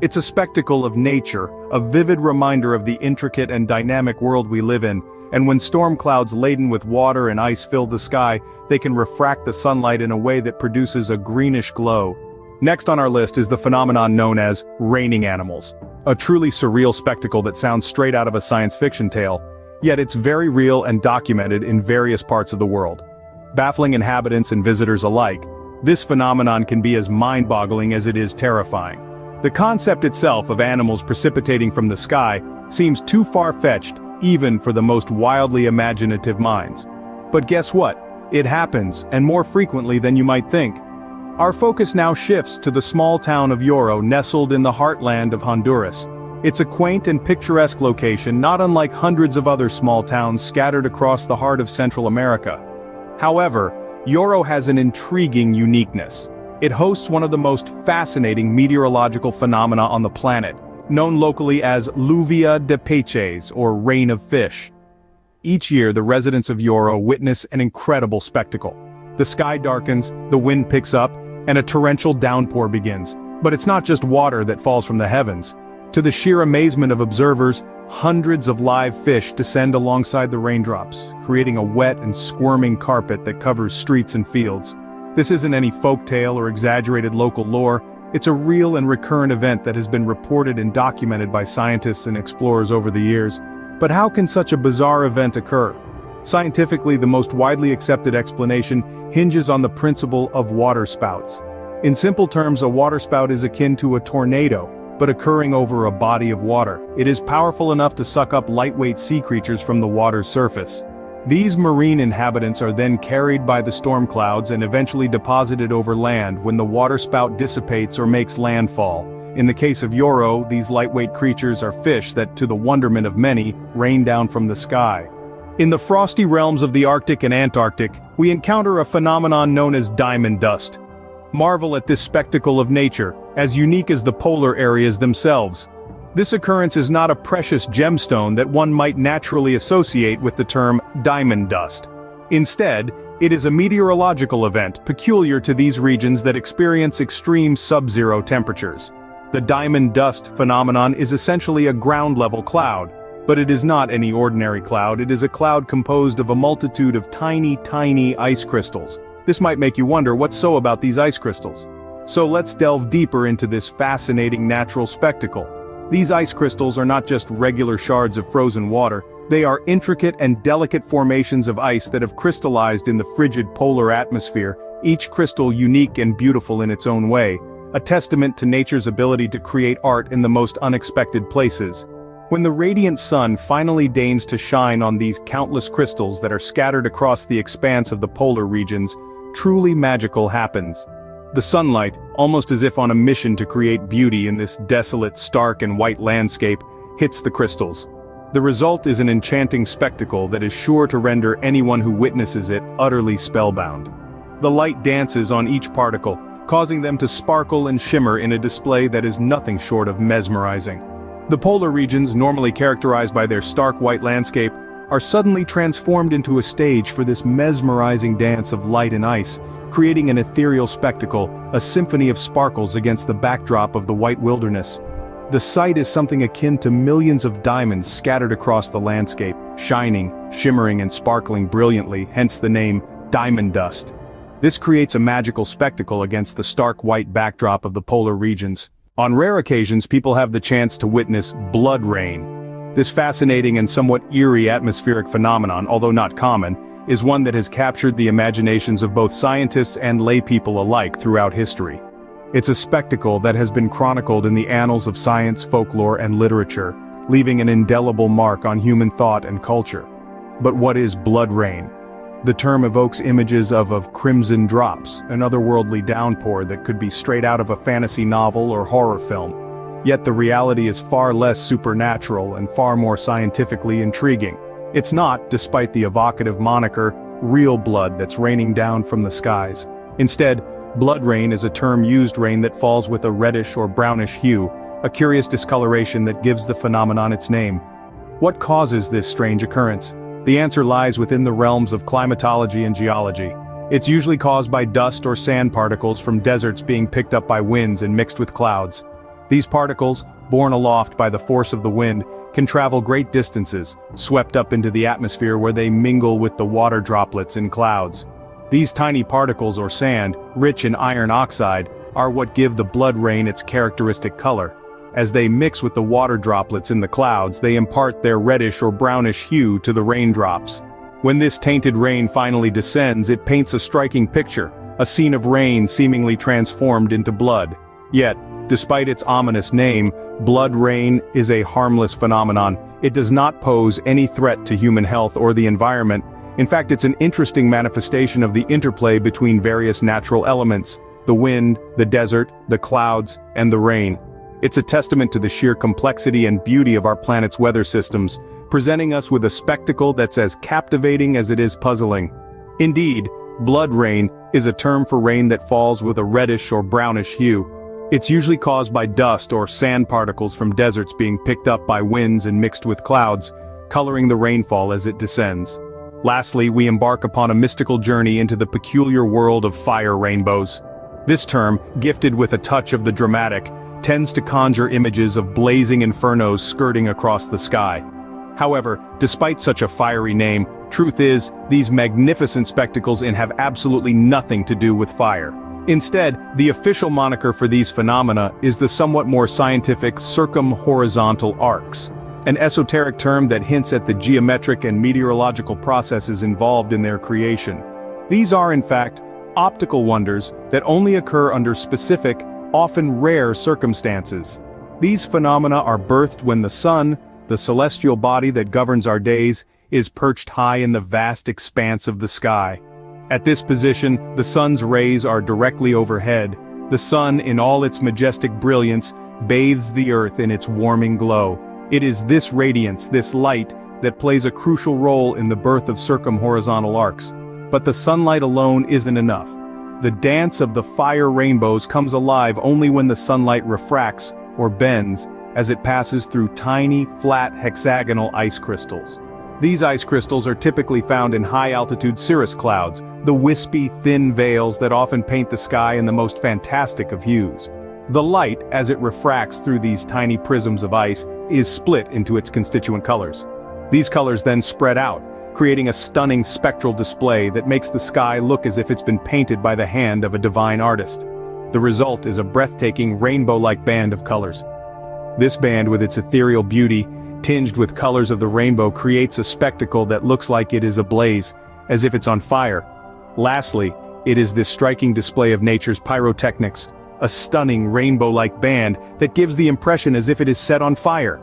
It's a spectacle of nature, a vivid reminder of the intricate and dynamic world we live in, and when storm clouds laden with water and ice fill the sky, they can refract the sunlight in a way that produces a greenish glow. Next on our list is the phenomenon known as raining animals. A truly surreal spectacle that sounds straight out of a science fiction tale, yet it's very real and documented in various parts of the world. Baffling inhabitants and visitors alike, this phenomenon can be as mind-boggling as it is terrifying. The concept itself of animals precipitating from the sky seems too far-fetched even for the most wildly imaginative minds. But guess what? It happens, and more frequently than you might think. Our focus now shifts to the small town of Lloro, nestled in the heartland of Honduras. It's a quaint and picturesque location, not unlike hundreds of other small towns scattered across the heart of Central America. However, Lloro has an intriguing uniqueness. It hosts one of the most fascinating meteorological phenomena on the planet, known locally as Lluvia de Peces, or rain of fish. Each year, the residents of Lloro witness an incredible spectacle. The sky darkens, the wind picks up, and a torrential downpour begins. But it's not just water that falls from the heavens. To the sheer amazement of observers, hundreds of live fish descend alongside the raindrops, creating a wet and squirming carpet that covers streets and fields. This isn't any folktale or exaggerated local lore. It's a real and recurrent event that has been reported and documented by scientists and explorers over the years. But how can such a bizarre event occur? Scientifically, the most widely accepted explanation hinges on the principle of waterspouts. In simple terms, a waterspout is akin to a tornado, but occurring over a body of water. It is powerful enough to suck up lightweight sea creatures from the water's surface. These marine inhabitants are then carried by the storm clouds and eventually deposited over land when the waterspout dissipates or makes landfall. In the case of Lloro, these lightweight creatures are fish that, to the wonderment of many, rain down from the sky. In the frosty realms of the Arctic and Antarctic, we encounter a phenomenon known as diamond dust. Marvel at this spectacle of nature, as unique as the polar areas themselves. This occurrence is not a precious gemstone that one might naturally associate with the term diamond dust. Instead, it is a meteorological event peculiar to these regions that experience extreme sub-zero temperatures. The diamond dust phenomenon is essentially a ground-level cloud. But it is not any ordinary cloud. It is a cloud composed of a multitude of tiny ice crystals. This might make you wonder what's so about these ice crystals. So let's delve deeper into this fascinating natural spectacle. These ice crystals are not just regular shards of frozen water, they are intricate and delicate formations of ice that have crystallized in the frigid polar atmosphere, each crystal unique and beautiful in its own way, a testament to nature's ability to create art in the most unexpected places. When the radiant sun finally deigns to shine on these countless crystals that are scattered across the expanse of the polar regions, truly magical happens. The sunlight, almost as if on a mission to create beauty in this desolate, stark and white landscape, hits the crystals. The result is an enchanting spectacle that is sure to render anyone who witnesses it utterly spellbound. The light dances on each particle, causing them to sparkle and shimmer in a display that is nothing short of mesmerizing. The polar regions, normally characterized by their stark white landscape, are suddenly transformed into a stage for this mesmerizing dance of light and ice, creating an ethereal spectacle, a symphony of sparkles against the backdrop of the white wilderness. The sight is something akin to millions of diamonds scattered across the landscape, shining, shimmering and sparkling brilliantly, hence the name diamond dust. This creates a magical spectacle against the stark white backdrop of the polar regions. On rare occasions, people have the chance to witness blood rain. This fascinating and somewhat eerie atmospheric phenomenon, although not common, is one that has captured the imaginations of both scientists and laypeople alike throughout history. It's a spectacle that has been chronicled in the annals of science, folklore, and literature, leaving an indelible mark on human thought and culture. But what is blood rain? The term evokes images of crimson drops, an otherworldly downpour that could be straight out of a fantasy novel or horror film. Yet the reality is far less supernatural and far more scientifically intriguing. It's not, despite the evocative moniker, real blood that's raining down from the skies. Instead, blood rain is a term used rain that falls with a reddish or brownish hue, a curious discoloration that gives the phenomenon its name. What causes this strange occurrence? The answer lies within the realms of climatology and geology. It's usually caused by dust or sand particles from deserts being picked up by winds and mixed with clouds. These particles, borne aloft by the force of the wind, can travel great distances, swept up into the atmosphere where they mingle with the water droplets in clouds. These tiny particles or sand, rich in iron oxide, are what give the blood rain its characteristic color. As they mix with the water droplets in the clouds, they impart their reddish or brownish hue to the raindrops. When this tainted rain finally descends, it paints a striking picture, a scene of rain seemingly transformed into blood. Yet, despite its ominous name, blood rain is a harmless phenomenon. It does not pose any threat to human health or the environment. In fact, it's an interesting manifestation of the interplay between various natural elements: the wind, the desert, the clouds, and the rain. It's a testament to the sheer complexity and beauty of our planet's weather systems, presenting us with a spectacle that's as captivating as it is puzzling. Indeed, blood rain is a term for rain that falls with a reddish or brownish hue. It's usually caused by dust or sand particles from deserts being picked up by winds and mixed with clouds, coloring the rainfall as it descends. Lastly, we embark upon a mystical journey into the peculiar world of fire rainbows. This term, gifted with a touch of the dramatic, tends to conjure images of blazing infernos skirting across the sky. However, despite such a fiery name, truth is, these magnificent spectacles have absolutely nothing to do with fire. Instead, the official moniker for these phenomena is the somewhat more scientific circumhorizontal arcs, an esoteric term that hints at the geometric and meteorological processes involved in their creation. These are, in fact, optical wonders that only occur under specific, often rare circumstances. These phenomena are birthed when the sun, the celestial body that governs our days, is perched high in the vast expanse of the sky. At this position, the sun's rays are directly overhead. The sun, in all its majestic brilliance, bathes the earth in its warming glow. It is this radiance, this light, that plays a crucial role in the birth of circumhorizontal arcs. But the sunlight alone isn't enough. The dance of the fire rainbows comes alive only when the sunlight refracts, or bends, as it passes through tiny, flat, hexagonal ice crystals. These ice crystals are typically found in high-altitude cirrus clouds, the wispy, thin veils that often paint the sky in the most fantastic of hues. The light, as it refracts through these tiny prisms of ice, is split into its constituent colors. These colors then spread out, creating a stunning spectral display that makes the sky look as if it's been painted by the hand of a divine artist. The result is a breathtaking rainbow-like band of colors. This band, with its ethereal beauty, tinged with colors of the rainbow, creates a spectacle that looks like it is ablaze, as if it's on fire. Lastly, it is this striking display of nature's pyrotechnics, a stunning rainbow-like band that gives the impression as if it is set on fire.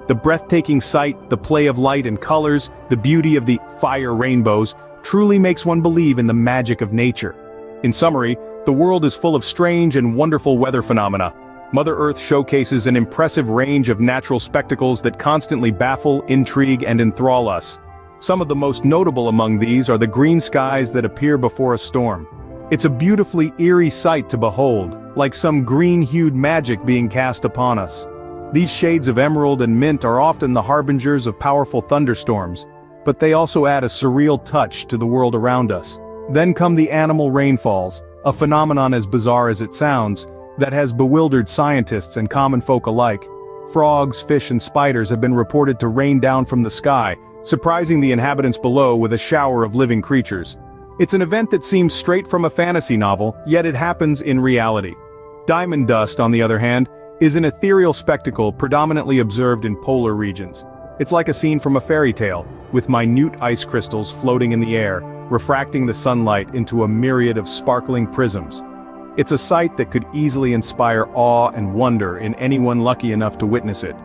The breathtaking sight, the play of light and colors, the beauty of the fire rainbows, truly makes one believe in the magic of nature. In summary, the world is full of strange and wonderful weather phenomena. Mother Earth showcases an impressive range of natural spectacles that constantly baffle, intrigue, and enthrall us. Some of the most notable among these are the green skies that appear before a storm. It's a beautifully eerie sight to behold, like some green-hued magic being cast upon us. These shades of emerald and mint are often the harbingers of powerful thunderstorms, but they also add a surreal touch to the world around us. Then come the animal rainfalls, a phenomenon as bizarre as it sounds, that has bewildered scientists and common folk alike. Frogs, fish, and spiders have been reported to rain down from the sky, surprising the inhabitants below with a shower of living creatures. It's an event that seems straight from a fantasy novel, yet it happens in reality. Diamond dust, on the other hand, is an ethereal spectacle predominantly observed in polar regions. It's like a scene from a fairy tale, with minute ice crystals floating in the air, refracting the sunlight into a myriad of sparkling prisms. It's a sight that could easily inspire awe and wonder in anyone lucky enough to witness it.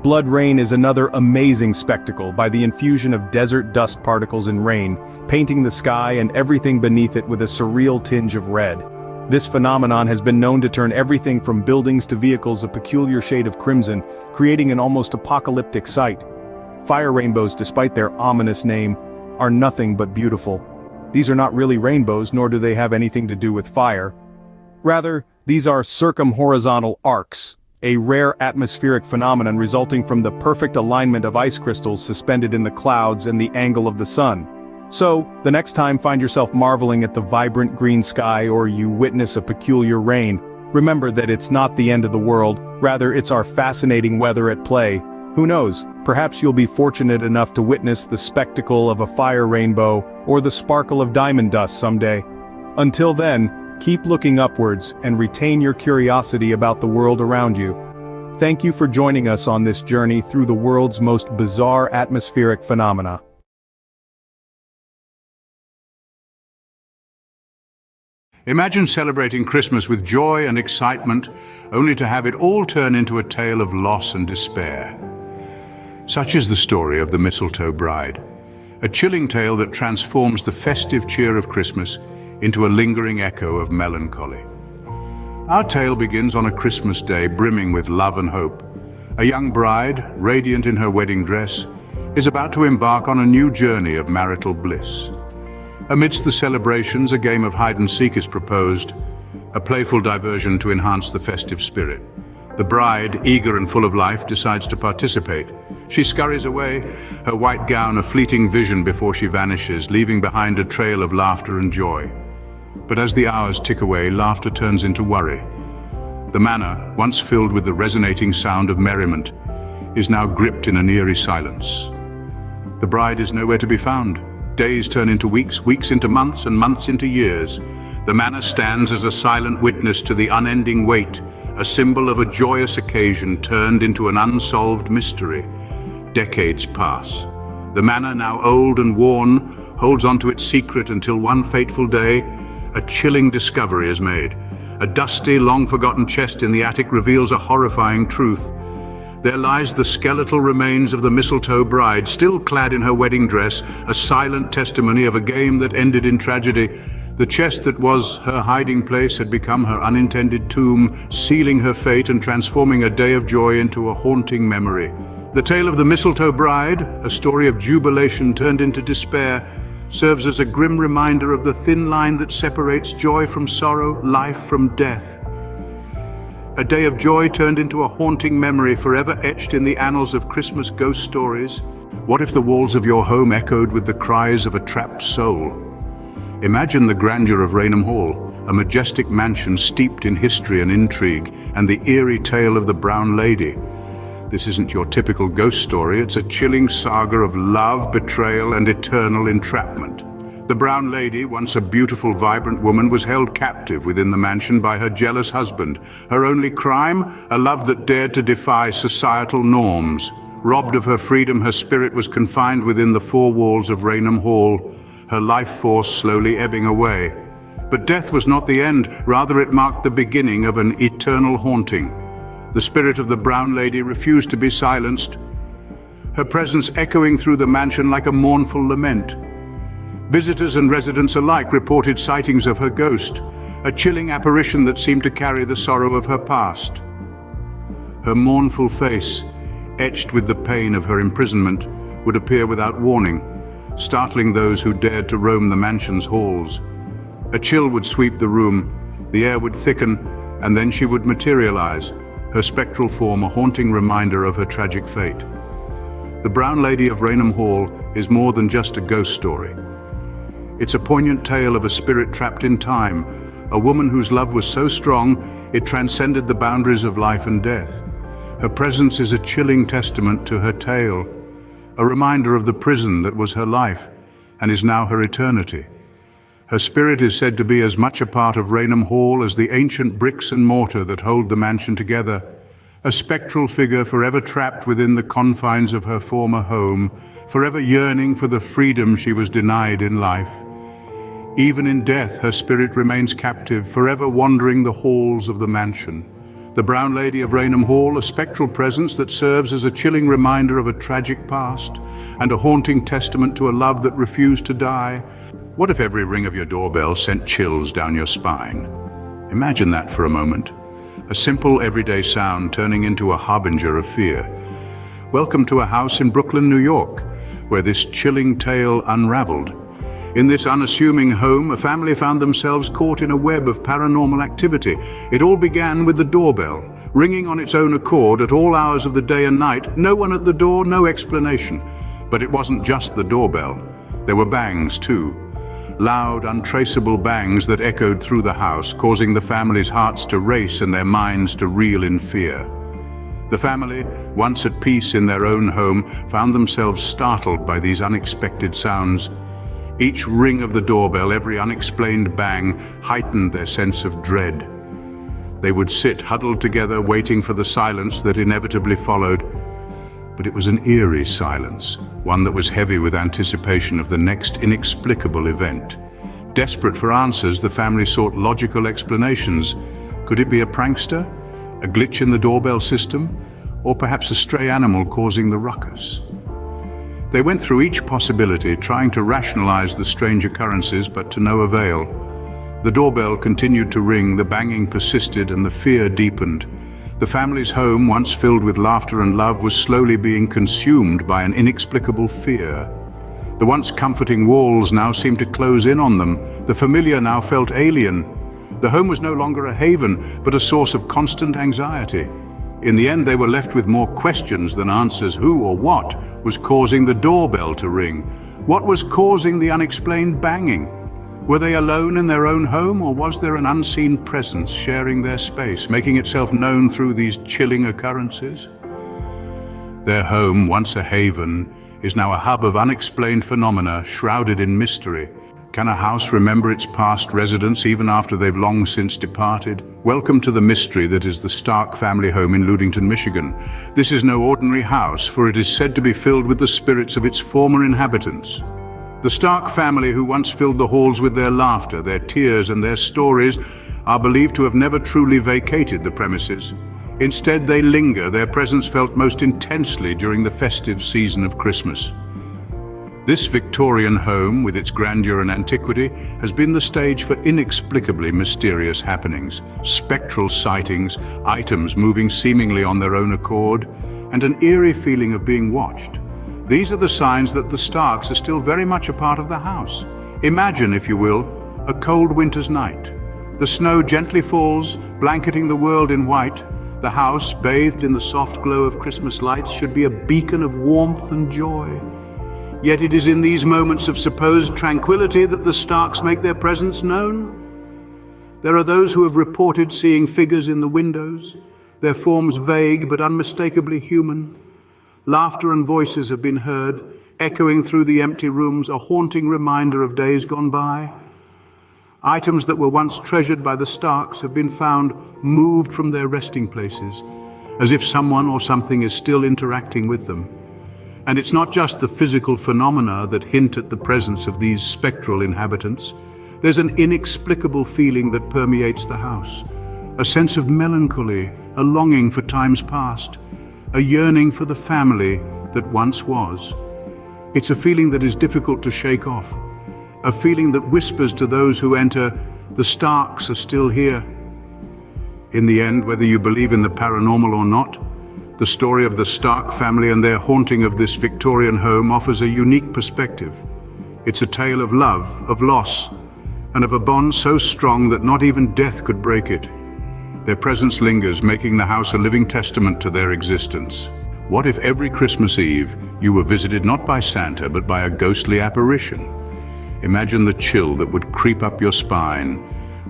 Blood rain is another amazing spectacle by the infusion of desert dust particles in rain, painting the sky and everything beneath it with a surreal tinge of red. This phenomenon has been known to turn everything from buildings to vehicles a peculiar shade of crimson, creating an almost apocalyptic sight. Fire rainbows, despite their ominous name, are nothing but beautiful. These are not really rainbows, nor do they have anything to do with fire. Rather, these are circumhorizontal arcs, a rare atmospheric phenomenon resulting from the perfect alignment of ice crystals suspended in the clouds and the angle of the sun. So, the next time find yourself marveling at the vibrant green sky or you witness a peculiar rain, remember that it's not the end of the world, rather it's our fascinating weather at play. Who knows, perhaps you'll be fortunate enough to witness the spectacle of a fire rainbow or the sparkle of diamond dust someday. Until then, keep looking upwards and retain your curiosity about the world around you. Thank you for joining us on this journey through the world's most bizarre atmospheric phenomena. Imagine celebrating Christmas with joy and excitement, only to have it all turn into a tale of loss and despair. Such is the story of the Mistletoe Bride, a chilling tale that transforms the festive cheer of Christmas into a lingering echo of melancholy. Our tale begins on a Christmas day brimming with love and hope. A young bride, radiant in her wedding dress, is about to embark on a new journey of marital bliss. Amidst the celebrations, a game of hide-and-seek is proposed, a playful diversion to enhance the festive spirit. The bride, eager and full of life, decides to participate. She scurries away, her white gown a fleeting vision before she vanishes, leaving behind a trail of laughter and joy. But as the hours tick away, laughter turns into worry. The manor, once filled with the resonating sound of merriment, is now gripped in an eerie silence. The bride is nowhere to be found. Days turn into weeks, weeks into months, and months into years. The manor stands as a silent witness to the unending wait, a symbol of a joyous occasion turned into an unsolved mystery. Decades pass. The manor, now old and worn, holds onto its secret until one fateful day, a chilling discovery is made. A dusty, long-forgotten chest in the attic reveals a horrifying truth. There lies the skeletal remains of the Mistletoe Bride, still clad in her wedding dress, a silent testimony of a game that ended in tragedy. The chest that was her hiding place had become her unintended tomb, sealing her fate and transforming a day of joy into a haunting memory. The tale of the Mistletoe Bride, a story of jubilation turned into despair, serves as a grim reminder of the thin line that separates joy from sorrow, life from death. A day of joy turned into a haunting memory forever etched in the annals of Christmas ghost stories. What if the walls of your home echoed with the cries of a trapped soul? Imagine the grandeur of Raynham Hall, a majestic mansion steeped in history and intrigue, and the eerie tale of the Brown Lady. This isn't your typical ghost story, it's a chilling saga of love, betrayal, and eternal entrapment. The Brown Lady, once a beautiful, vibrant woman, was held captive within the mansion by her jealous husband. Her only crime? A love that dared to defy societal norms. Robbed of her freedom, her spirit was confined within the four walls of Raynham Hall, her life force slowly ebbing away. But death was not the end, rather it marked the beginning of an eternal haunting. The spirit of the Brown Lady refused to be silenced, her presence echoing through the mansion like a mournful lament. Visitors and residents alike reported sightings of her ghost, a chilling apparition that seemed to carry the sorrow of her past. Her mournful face, etched with the pain of her imprisonment, would appear without warning, startling those who dared to roam the mansion's halls. A chill would sweep the room, the air would thicken, and then she would materialize, her spectral form a haunting reminder of her tragic fate. The Brown Lady of Raynham Hall is more than just a ghost story. It's a poignant tale of a spirit trapped in time, a woman whose love was so strong it transcended the boundaries of life and death. Her presence is a chilling testament to her tale, a reminder of the prison that was her life and is now her eternity. Her spirit is said to be as much a part of Raynham Hall as the ancient bricks and mortar that hold the mansion together, a spectral figure forever trapped within the confines of her former home, forever yearning for the freedom she was denied in life. Even in death, her spirit remains captive, forever wandering the halls of the mansion. The Brown Lady of Raynham Hall, a spectral presence that serves as a chilling reminder of a tragic past and a haunting testament to a love that refused to die. What if every ring of your doorbell sent chills down your spine? Imagine that for a moment. A simple, everyday sound turning into a harbinger of fear. Welcome to a house in Brooklyn, New York, where this chilling tale unraveled. In this unassuming home, a family found themselves caught in a web of paranormal activity. It all began with the doorbell, ringing on its own accord at all hours of the day and night. No one at the door, no explanation. But it wasn't just the doorbell. There were bangs too. Loud, untraceable bangs that echoed through the house, causing the family's hearts to race and their minds to reel in fear. The family, once at peace in their own home, found themselves startled by these unexpected sounds. Each ring of the doorbell, every unexplained bang, heightened their sense of dread. They would sit huddled together, waiting for the silence that inevitably followed. But it was an eerie silence, one that was heavy with anticipation of the next inexplicable event. Desperate for answers, the family sought logical explanations. Could it be a prankster, a glitch in the doorbell system, or perhaps a stray animal causing the ruckus? They went through each possibility, trying to rationalize the strange occurrences, but to no avail. The doorbell continued to ring, the banging persisted, and the fear deepened. The family's home, once filled with laughter and love, was slowly being consumed by an inexplicable fear. The once comforting walls now seemed to close in on them. The familiar now felt alien. The home was no longer a haven, but a source of constant anxiety. In the end, they were left with more questions than answers. Who or what was causing the doorbell to ring? What was causing the unexplained banging? Were they alone in their own home, or was there an unseen presence sharing their space, making itself known through these chilling occurrences? Their home, once a haven, is now a hub of unexplained phenomena shrouded in mystery. Can a house remember its past residents even after they've long since departed? Welcome to the mystery that is the Stark family home in Ludington, Michigan. This is no ordinary house, for it is said to be filled with the spirits of its former inhabitants. The Stark family, who once filled the halls with their laughter, their tears, and their stories, are believed to have never truly vacated the premises. Instead, they linger, their presence felt most intensely during the festive season of Christmas. This Victorian home, with its grandeur and antiquity, has been the stage for inexplicably mysterious happenings, spectral sightings, items moving seemingly on their own accord, and an eerie feeling of being watched. These are the signs that the Starks are still very much a part of the house. Imagine, if you will, a cold winter's night. The snow gently falls, blanketing the world in white. The house, bathed in the soft glow of Christmas lights, should be a beacon of warmth and joy. Yet it is in these moments of supposed tranquility that the Starks make their presence known. There are those who have reported seeing figures in the windows, their forms vague but unmistakably human. Laughter and voices have been heard, echoing through the empty rooms, a haunting reminder of days gone by. Items that were once treasured by the Starks have been found moved from their resting places, as if someone or something is still interacting with them. And it's not just the physical phenomena that hint at the presence of these spectral inhabitants. There's an inexplicable feeling that permeates the house. A sense of melancholy, a longing for times past, a yearning for the family that once was. It's a feeling that is difficult to shake off, a feeling that whispers to those who enter, the Starks are still here. In the end, whether you believe in the paranormal or not, the story of the Stark family and their haunting of this Victorian home offers a unique perspective. It's a tale of love, of loss, and of a bond so strong that not even death could break it. Their presence lingers, making the house a living testament to their existence. What if every Christmas Eve you were visited not by Santa but by a ghostly apparition? Imagine the chill that would creep up your spine,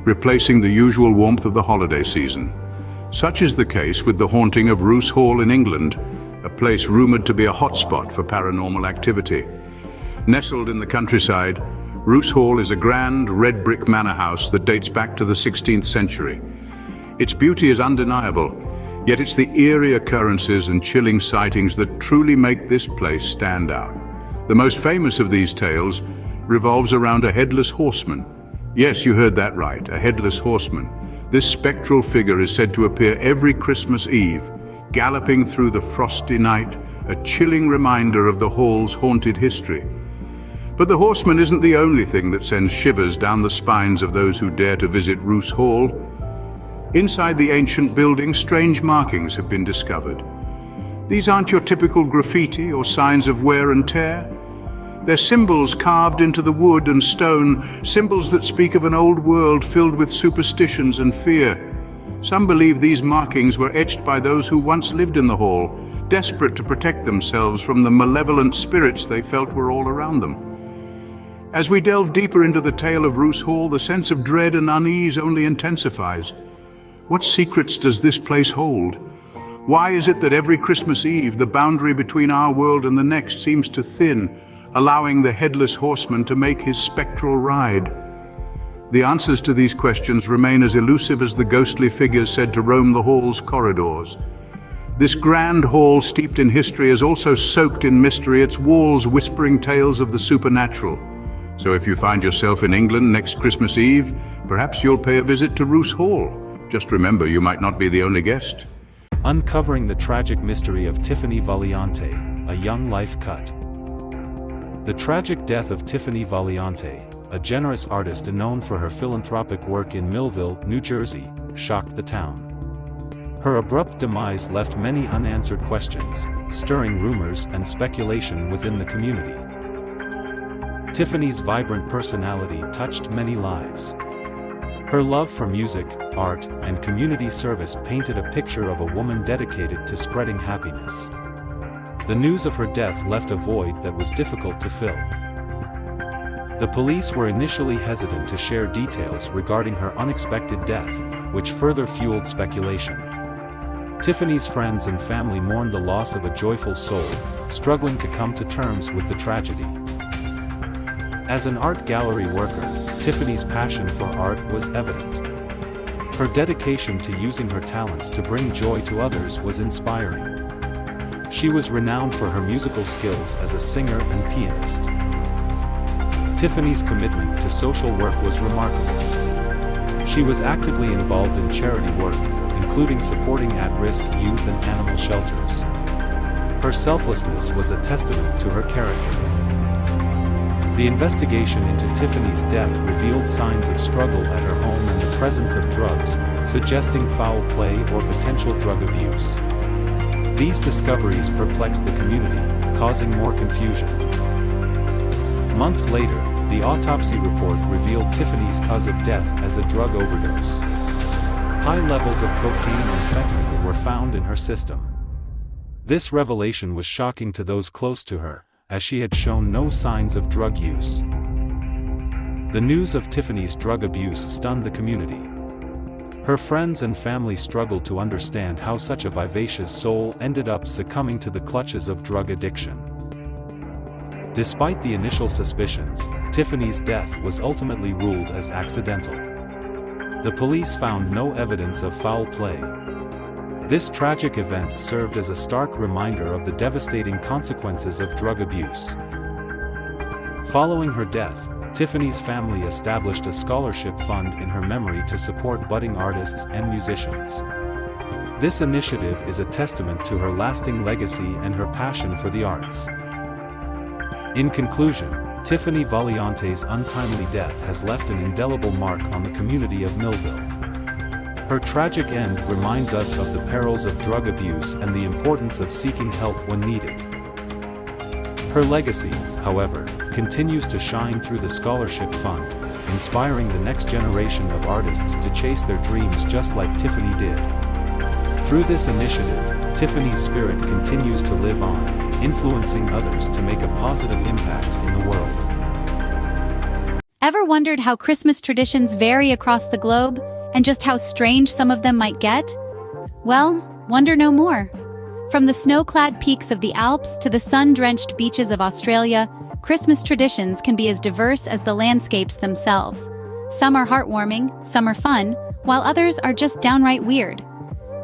replacing the usual warmth of the holiday season. Such is the case with the haunting of Roose Hall in England, a place rumored to be a hotspot for paranormal activity. Nestled in the countryside, Roos Hall is a grand, red brick manor house that dates back to the 16th century. Its beauty is undeniable, yet it's the eerie occurrences and chilling sightings that truly make this place stand out. The most famous of these tales revolves around a headless horseman. Yes, you heard that right, a headless horseman. This spectral figure is said to appear every Christmas Eve, galloping through the frosty night, a chilling reminder of the hall's haunted history. But the horseman isn't the only thing that sends shivers down the spines of those who dare to visit Roos Hall. Inside the ancient building, strange markings have been discovered. These aren't your typical graffiti or signs of wear and tear. They're symbols carved into the wood and stone, symbols that speak of an old world filled with superstitions and fear. Some believe these markings were etched by those who once lived in the hall, desperate to protect themselves from the malevolent spirits they felt were all around them. As we delve deeper into the tale of Roos Hall, the sense of dread and unease only intensifies. What secrets does this place hold? Why is it that every Christmas Eve, the boundary between our world and the next seems to thin, allowing the headless horseman to make his spectral ride? The answers to these questions remain as elusive as the ghostly figures said to roam the hall's corridors. This grand hall steeped in history is also soaked in mystery, its walls whispering tales of the supernatural. So if you find yourself in England next Christmas Eve, perhaps you'll pay a visit to Roos Hall. Just remember, you might not be the only guest. Uncovering the tragic mystery of Tiffany Valiante, a young life cut. The tragic death of Tiffany Valiante, a generous artist known for her philanthropic work in Millville, New Jersey, shocked the town. Her abrupt demise left many unanswered questions, stirring rumors and speculation within the community. Tiffany's vibrant personality touched many lives. Her love for music, art, and community service painted a picture of a woman dedicated to spreading happiness. The news of her death left a void that was difficult to fill. The police were initially hesitant to share details regarding her unexpected death, which further fueled speculation. Tiffany's friends and family mourned the loss of a joyful soul, struggling to come to terms with the tragedy. As an art gallery worker, Tiffany's passion for art was evident. Her dedication to using her talents to bring joy to others was inspiring. She was renowned for her musical skills as a singer and pianist. Tiffany's commitment to social work was remarkable. She was actively involved in charity work, including supporting at-risk youth and animal shelters. Her selflessness was a testament to her character. The investigation into Tiffany's death revealed signs of struggle at her home and the presence of drugs, suggesting foul play or potential drug abuse. These discoveries perplexed the community, causing more confusion. Months later, the autopsy report revealed Tiffany's cause of death as a drug overdose. High levels of cocaine and fentanyl were found in her system. This revelation was shocking to those close to her, as she had shown no signs of drug use. The news of Tiffany's drug abuse stunned the community. Her friends and family struggled to understand how such a vivacious soul ended up succumbing to the clutches of drug addiction. Despite the initial suspicions, Tiffany's death was ultimately ruled as accidental. The police found no evidence of foul play. This tragic event served as a stark reminder of the devastating consequences of drug abuse. Following her death, Tiffany's family established a scholarship fund in her memory to support budding artists and musicians. This initiative is a testament to her lasting legacy and her passion for the arts. In conclusion, Tiffany Valiante's untimely death has left an indelible mark on the community of Millville. Her tragic end reminds us of the perils of drug abuse and the importance of seeking help when needed. Her legacy, however, continues to shine through the scholarship fund, inspiring the next generation of artists to chase their dreams just like Tiffany did. Through this initiative, Tiffany's spirit continues to live on, influencing others to make a positive impact in the world. Ever wondered how Christmas traditions vary across the globe, and just how strange some of them might get? Well, wonder no more. From the snow-clad peaks of the Alps to the sun-drenched beaches of Australia, Christmas traditions can be as diverse as the landscapes themselves. Some are heartwarming, some are fun, while others are just downright weird.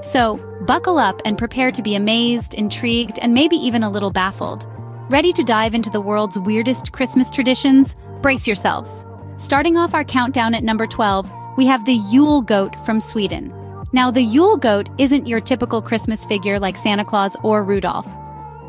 So, buckle up and prepare to be amazed, intrigued, and maybe even a little baffled. Ready to dive into the world's weirdest Christmas traditions? Brace yourselves. Starting off our countdown at number 12, we have the Yule goat from Sweden. Now, the Yule goat isn't your typical Christmas figure like Santa Claus or Rudolph.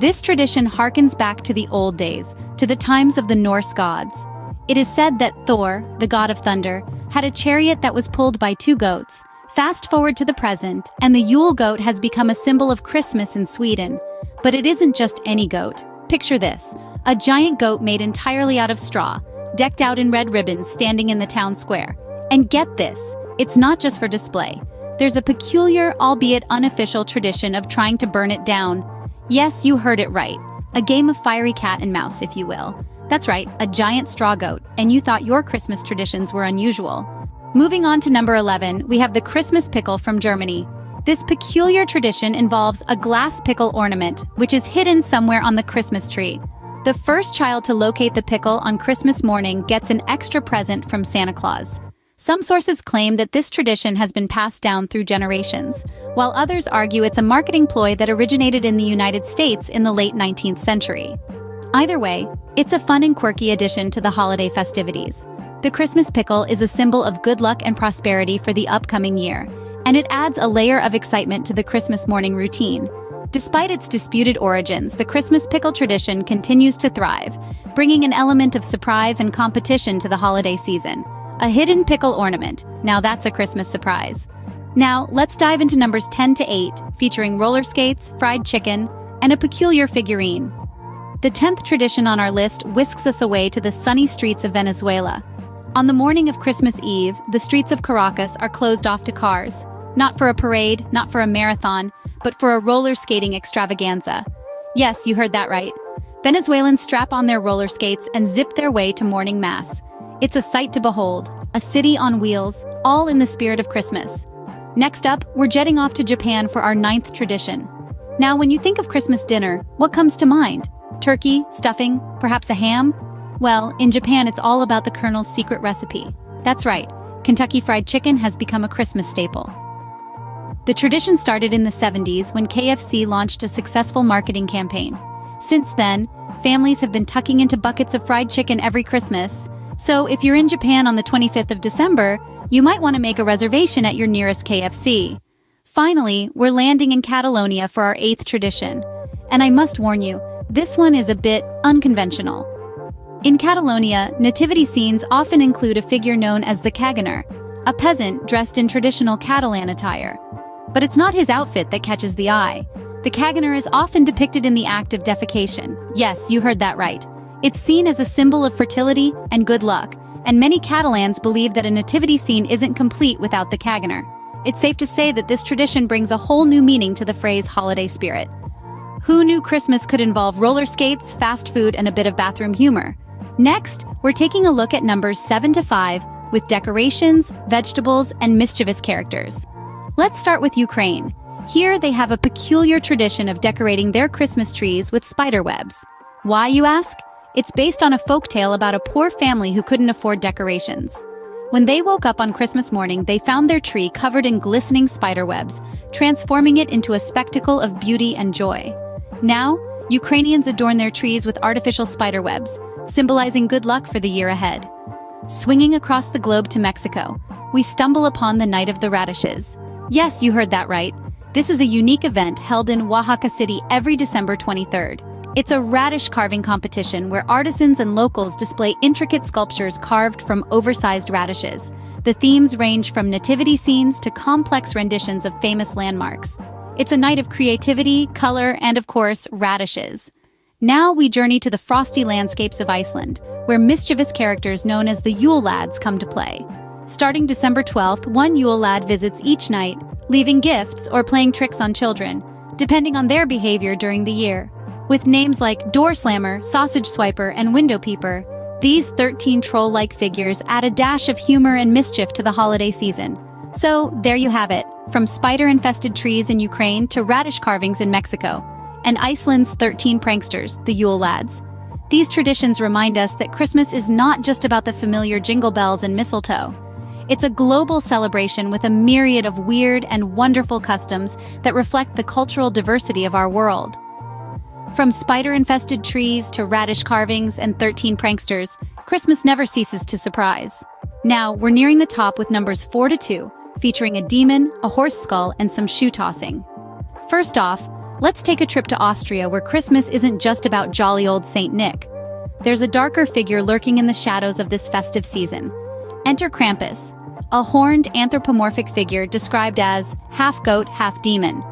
This tradition harkens back to the old days, to the times of the Norse gods. It is said that Thor, the god of thunder, had a chariot that was pulled by two goats. Fast forward to the present, and the Yule goat has become a symbol of Christmas in Sweden. But it isn't just any goat. Picture this, a giant goat made entirely out of straw, decked out in red ribbons standing in the town square. And get this, it's not just for display. There's a peculiar, albeit unofficial tradition of trying to burn it down. Yes, you heard it right. A game of fiery cat and mouse, if you will. That's right, a giant straw goat, and you thought your Christmas traditions were unusual. Moving on to number 11, we have the Christmas pickle from Germany. This peculiar tradition involves a glass pickle ornament, which is hidden somewhere on the Christmas tree. The first child to locate the pickle on Christmas morning gets an extra present from Santa Claus. Some sources claim that this tradition has been passed down through generations, while others argue it's a marketing ploy that originated in the United States in the late 19th century. Either way, it's a fun and quirky addition to the holiday festivities. The Christmas pickle is a symbol of good luck and prosperity for the upcoming year, and it adds a layer of excitement to the Christmas morning routine. Despite its disputed origins, the Christmas pickle tradition continues to thrive, bringing an element of surprise and competition to the holiday season. A hidden pickle ornament. Now that's a Christmas surprise. Now, let's dive into numbers 10 to 8, featuring roller skates, fried chicken, and a peculiar figurine. The 10th tradition on our list whisks us away to the sunny streets of Venezuela. On the morning of Christmas Eve, the streets of Caracas are closed off to cars. Not for a parade, not for a marathon, but for a roller skating extravaganza. Yes, you heard that right. Venezuelans strap on their roller skates and zip their way to morning mass. It's a sight to behold, a city on wheels, all in the spirit of Christmas. Next up, we're jetting off to Japan for our 9th tradition. Now, when you think of Christmas dinner, what comes to mind? Turkey, stuffing, perhaps a ham? Well, in Japan, it's all about the Colonel's secret recipe. That's right, Kentucky Fried Chicken has become a Christmas staple. The tradition started in the 70s when KFC launched a successful marketing campaign. Since then, families have been tucking into buckets of fried chicken every Christmas. So if you're in Japan on the 25th of December, you might want to make a reservation at your nearest KFC. Finally, we're landing in Catalonia for our 8th tradition. And I must warn you, this one is a bit unconventional. In Catalonia, nativity scenes often include a figure known as the Caganer, a peasant dressed in traditional Catalan attire. But it's not his outfit that catches the eye. The Caganer is often depicted in the act of defecation. Yes, you heard that right. It's seen as a symbol of fertility and good luck, and many Catalans believe that a nativity scene isn't complete without the Caganer. It's safe to say that this tradition brings a whole new meaning to the phrase holiday spirit. Who knew Christmas could involve roller skates, fast food, and a bit of bathroom humor? Next, we're taking a look at numbers 7 to 5 with decorations, vegetables, and mischievous characters. Let's start with Ukraine. Here they have a peculiar tradition of decorating their Christmas trees with spider webs. Why, you ask? It's based on a folktale about a poor family who couldn't afford decorations. When they woke up on Christmas morning, they found their tree covered in glistening spider webs, transforming it into a spectacle of beauty and joy. Now, Ukrainians adorn their trees with artificial spider webs, symbolizing good luck for the year ahead. Swinging across the globe to Mexico, we stumble upon the Night of the Radishes. Yes, you heard that right. This is a unique event held in Oaxaca City every December 23rd. It's a radish carving competition where artisans and locals display intricate sculptures carved from oversized radishes. The themes range from nativity scenes to complex renditions of famous landmarks. It's a night of creativity, color, and of course, radishes. Now we journey to the frosty landscapes of Iceland, where mischievous characters known as the Yule Lads come to play. Starting December 12th, one Yule Lad visits each night, leaving gifts or playing tricks on children, depending on their behavior during the year. With names like Door Slammer, Sausage Swiper, and Window Peeper, these 13 troll-like figures add a dash of humor and mischief to the holiday season. So, there you have it, from spider-infested trees in Ukraine to radish carvings in Mexico, and Iceland's 13 pranksters, the Yule Lads. These traditions remind us that Christmas is not just about the familiar jingle bells and mistletoe. It's a global celebration with a myriad of weird and wonderful customs that reflect the cultural diversity of our world. From spider-infested trees to radish carvings and 13 pranksters, Christmas never ceases to surprise. Now, we're nearing the top with numbers 4 to 2, featuring a demon, a horse skull, and some shoe tossing. First off, let's take a trip to Austria, where Christmas isn't just about jolly old Saint Nick. There's a darker figure lurking in the shadows of this festive season. Enter Krampus, a horned anthropomorphic figure described as half goat, half demon.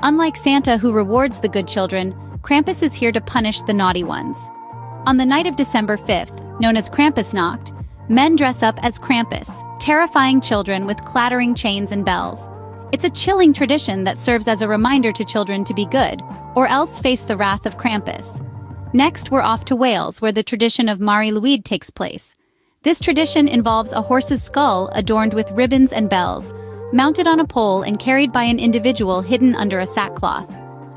Unlike Santa, who rewards the good children, Krampus is here to punish the naughty ones. On the night of December 5th, known as Krampusnacht, men dress up as Krampus, terrifying children with clattering chains and bells. It's a chilling tradition that serves as a reminder to children to be good, or else face the wrath of Krampus. Next, we're off to Wales, where the tradition of Mari Lwyd takes place. This tradition involves a horse's skull adorned with ribbons and bells, mounted on a pole and carried by an individual hidden under a sackcloth.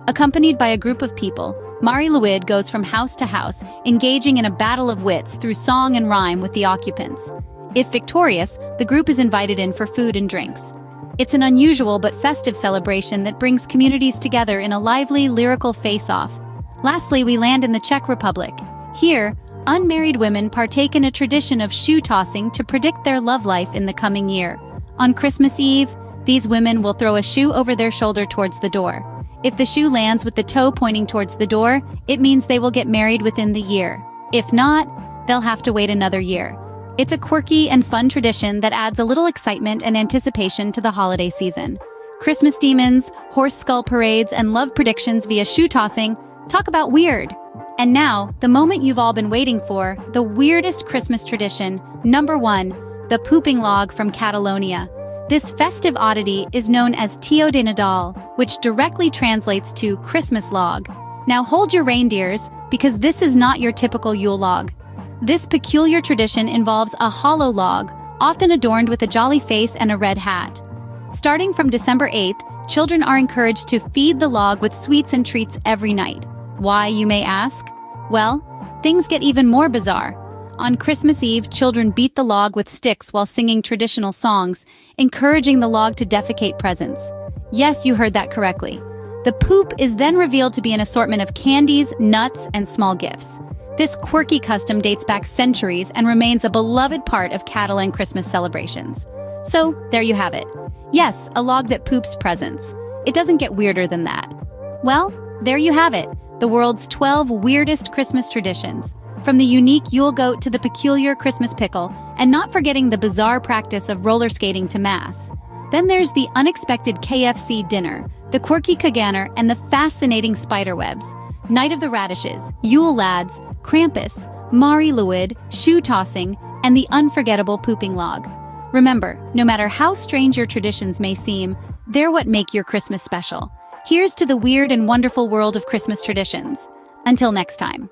Accompanied by a group of people, Mari Lwyd goes from house to house, engaging in a battle of wits through song and rhyme with the occupants. If victorious, the group is invited in for food and drinks. It's an unusual but festive celebration that brings communities together in a lively, lyrical face-off. Lastly, we land in the Czech Republic. Here, unmarried women partake in a tradition of shoe tossing to predict their love life in the coming year. On Christmas Eve, these women will throw a shoe over their shoulder towards the door. If the shoe lands with the toe pointing towards the door, it means they will get married within the year. If not, they'll have to wait another year. It's a quirky and fun tradition that adds a little excitement and anticipation to the holiday season. Christmas demons, horse skull parades, and love predictions via shoe tossing. Talk about weird! And now, the moment you've all been waiting for, the weirdest Christmas tradition. Number 1, the pooping log from Catalonia. This festive oddity is known as Tio de Nadal, which directly translates to Christmas log. Now hold your reindeers, because this is not your typical Yule log. This peculiar tradition involves a hollow log, often adorned with a jolly face and a red hat. Starting from December 8th, children are encouraged to feed the log with sweets and treats every night. Why, you may ask? Well, things get even more bizarre. On Christmas Eve, children beat the log with sticks while singing traditional songs, encouraging the log to defecate presents. Yes, you heard that correctly. The poop is then revealed to be an assortment of candies, nuts, and small gifts. This quirky custom dates back centuries and remains a beloved part of Catalan Christmas celebrations. So, there you have it. Yes, a log that poops presents. It doesn't get weirder than that. Well, there you have it, the world's 12 weirdest Christmas traditions. From the unique Yule goat to the peculiar Christmas pickle, and not forgetting the bizarre practice of roller skating to mass. Then there's the unexpected KFC dinner, the quirky Kaganer, and the fascinating spiderwebs. Night of the Radishes, Yule Lads, Krampus, Mari Lwyd, shoe tossing, and the unforgettable pooping log. Remember, no matter how strange your traditions may seem, they're what make your Christmas special. Here's to the weird and wonderful world of Christmas traditions. Until next time.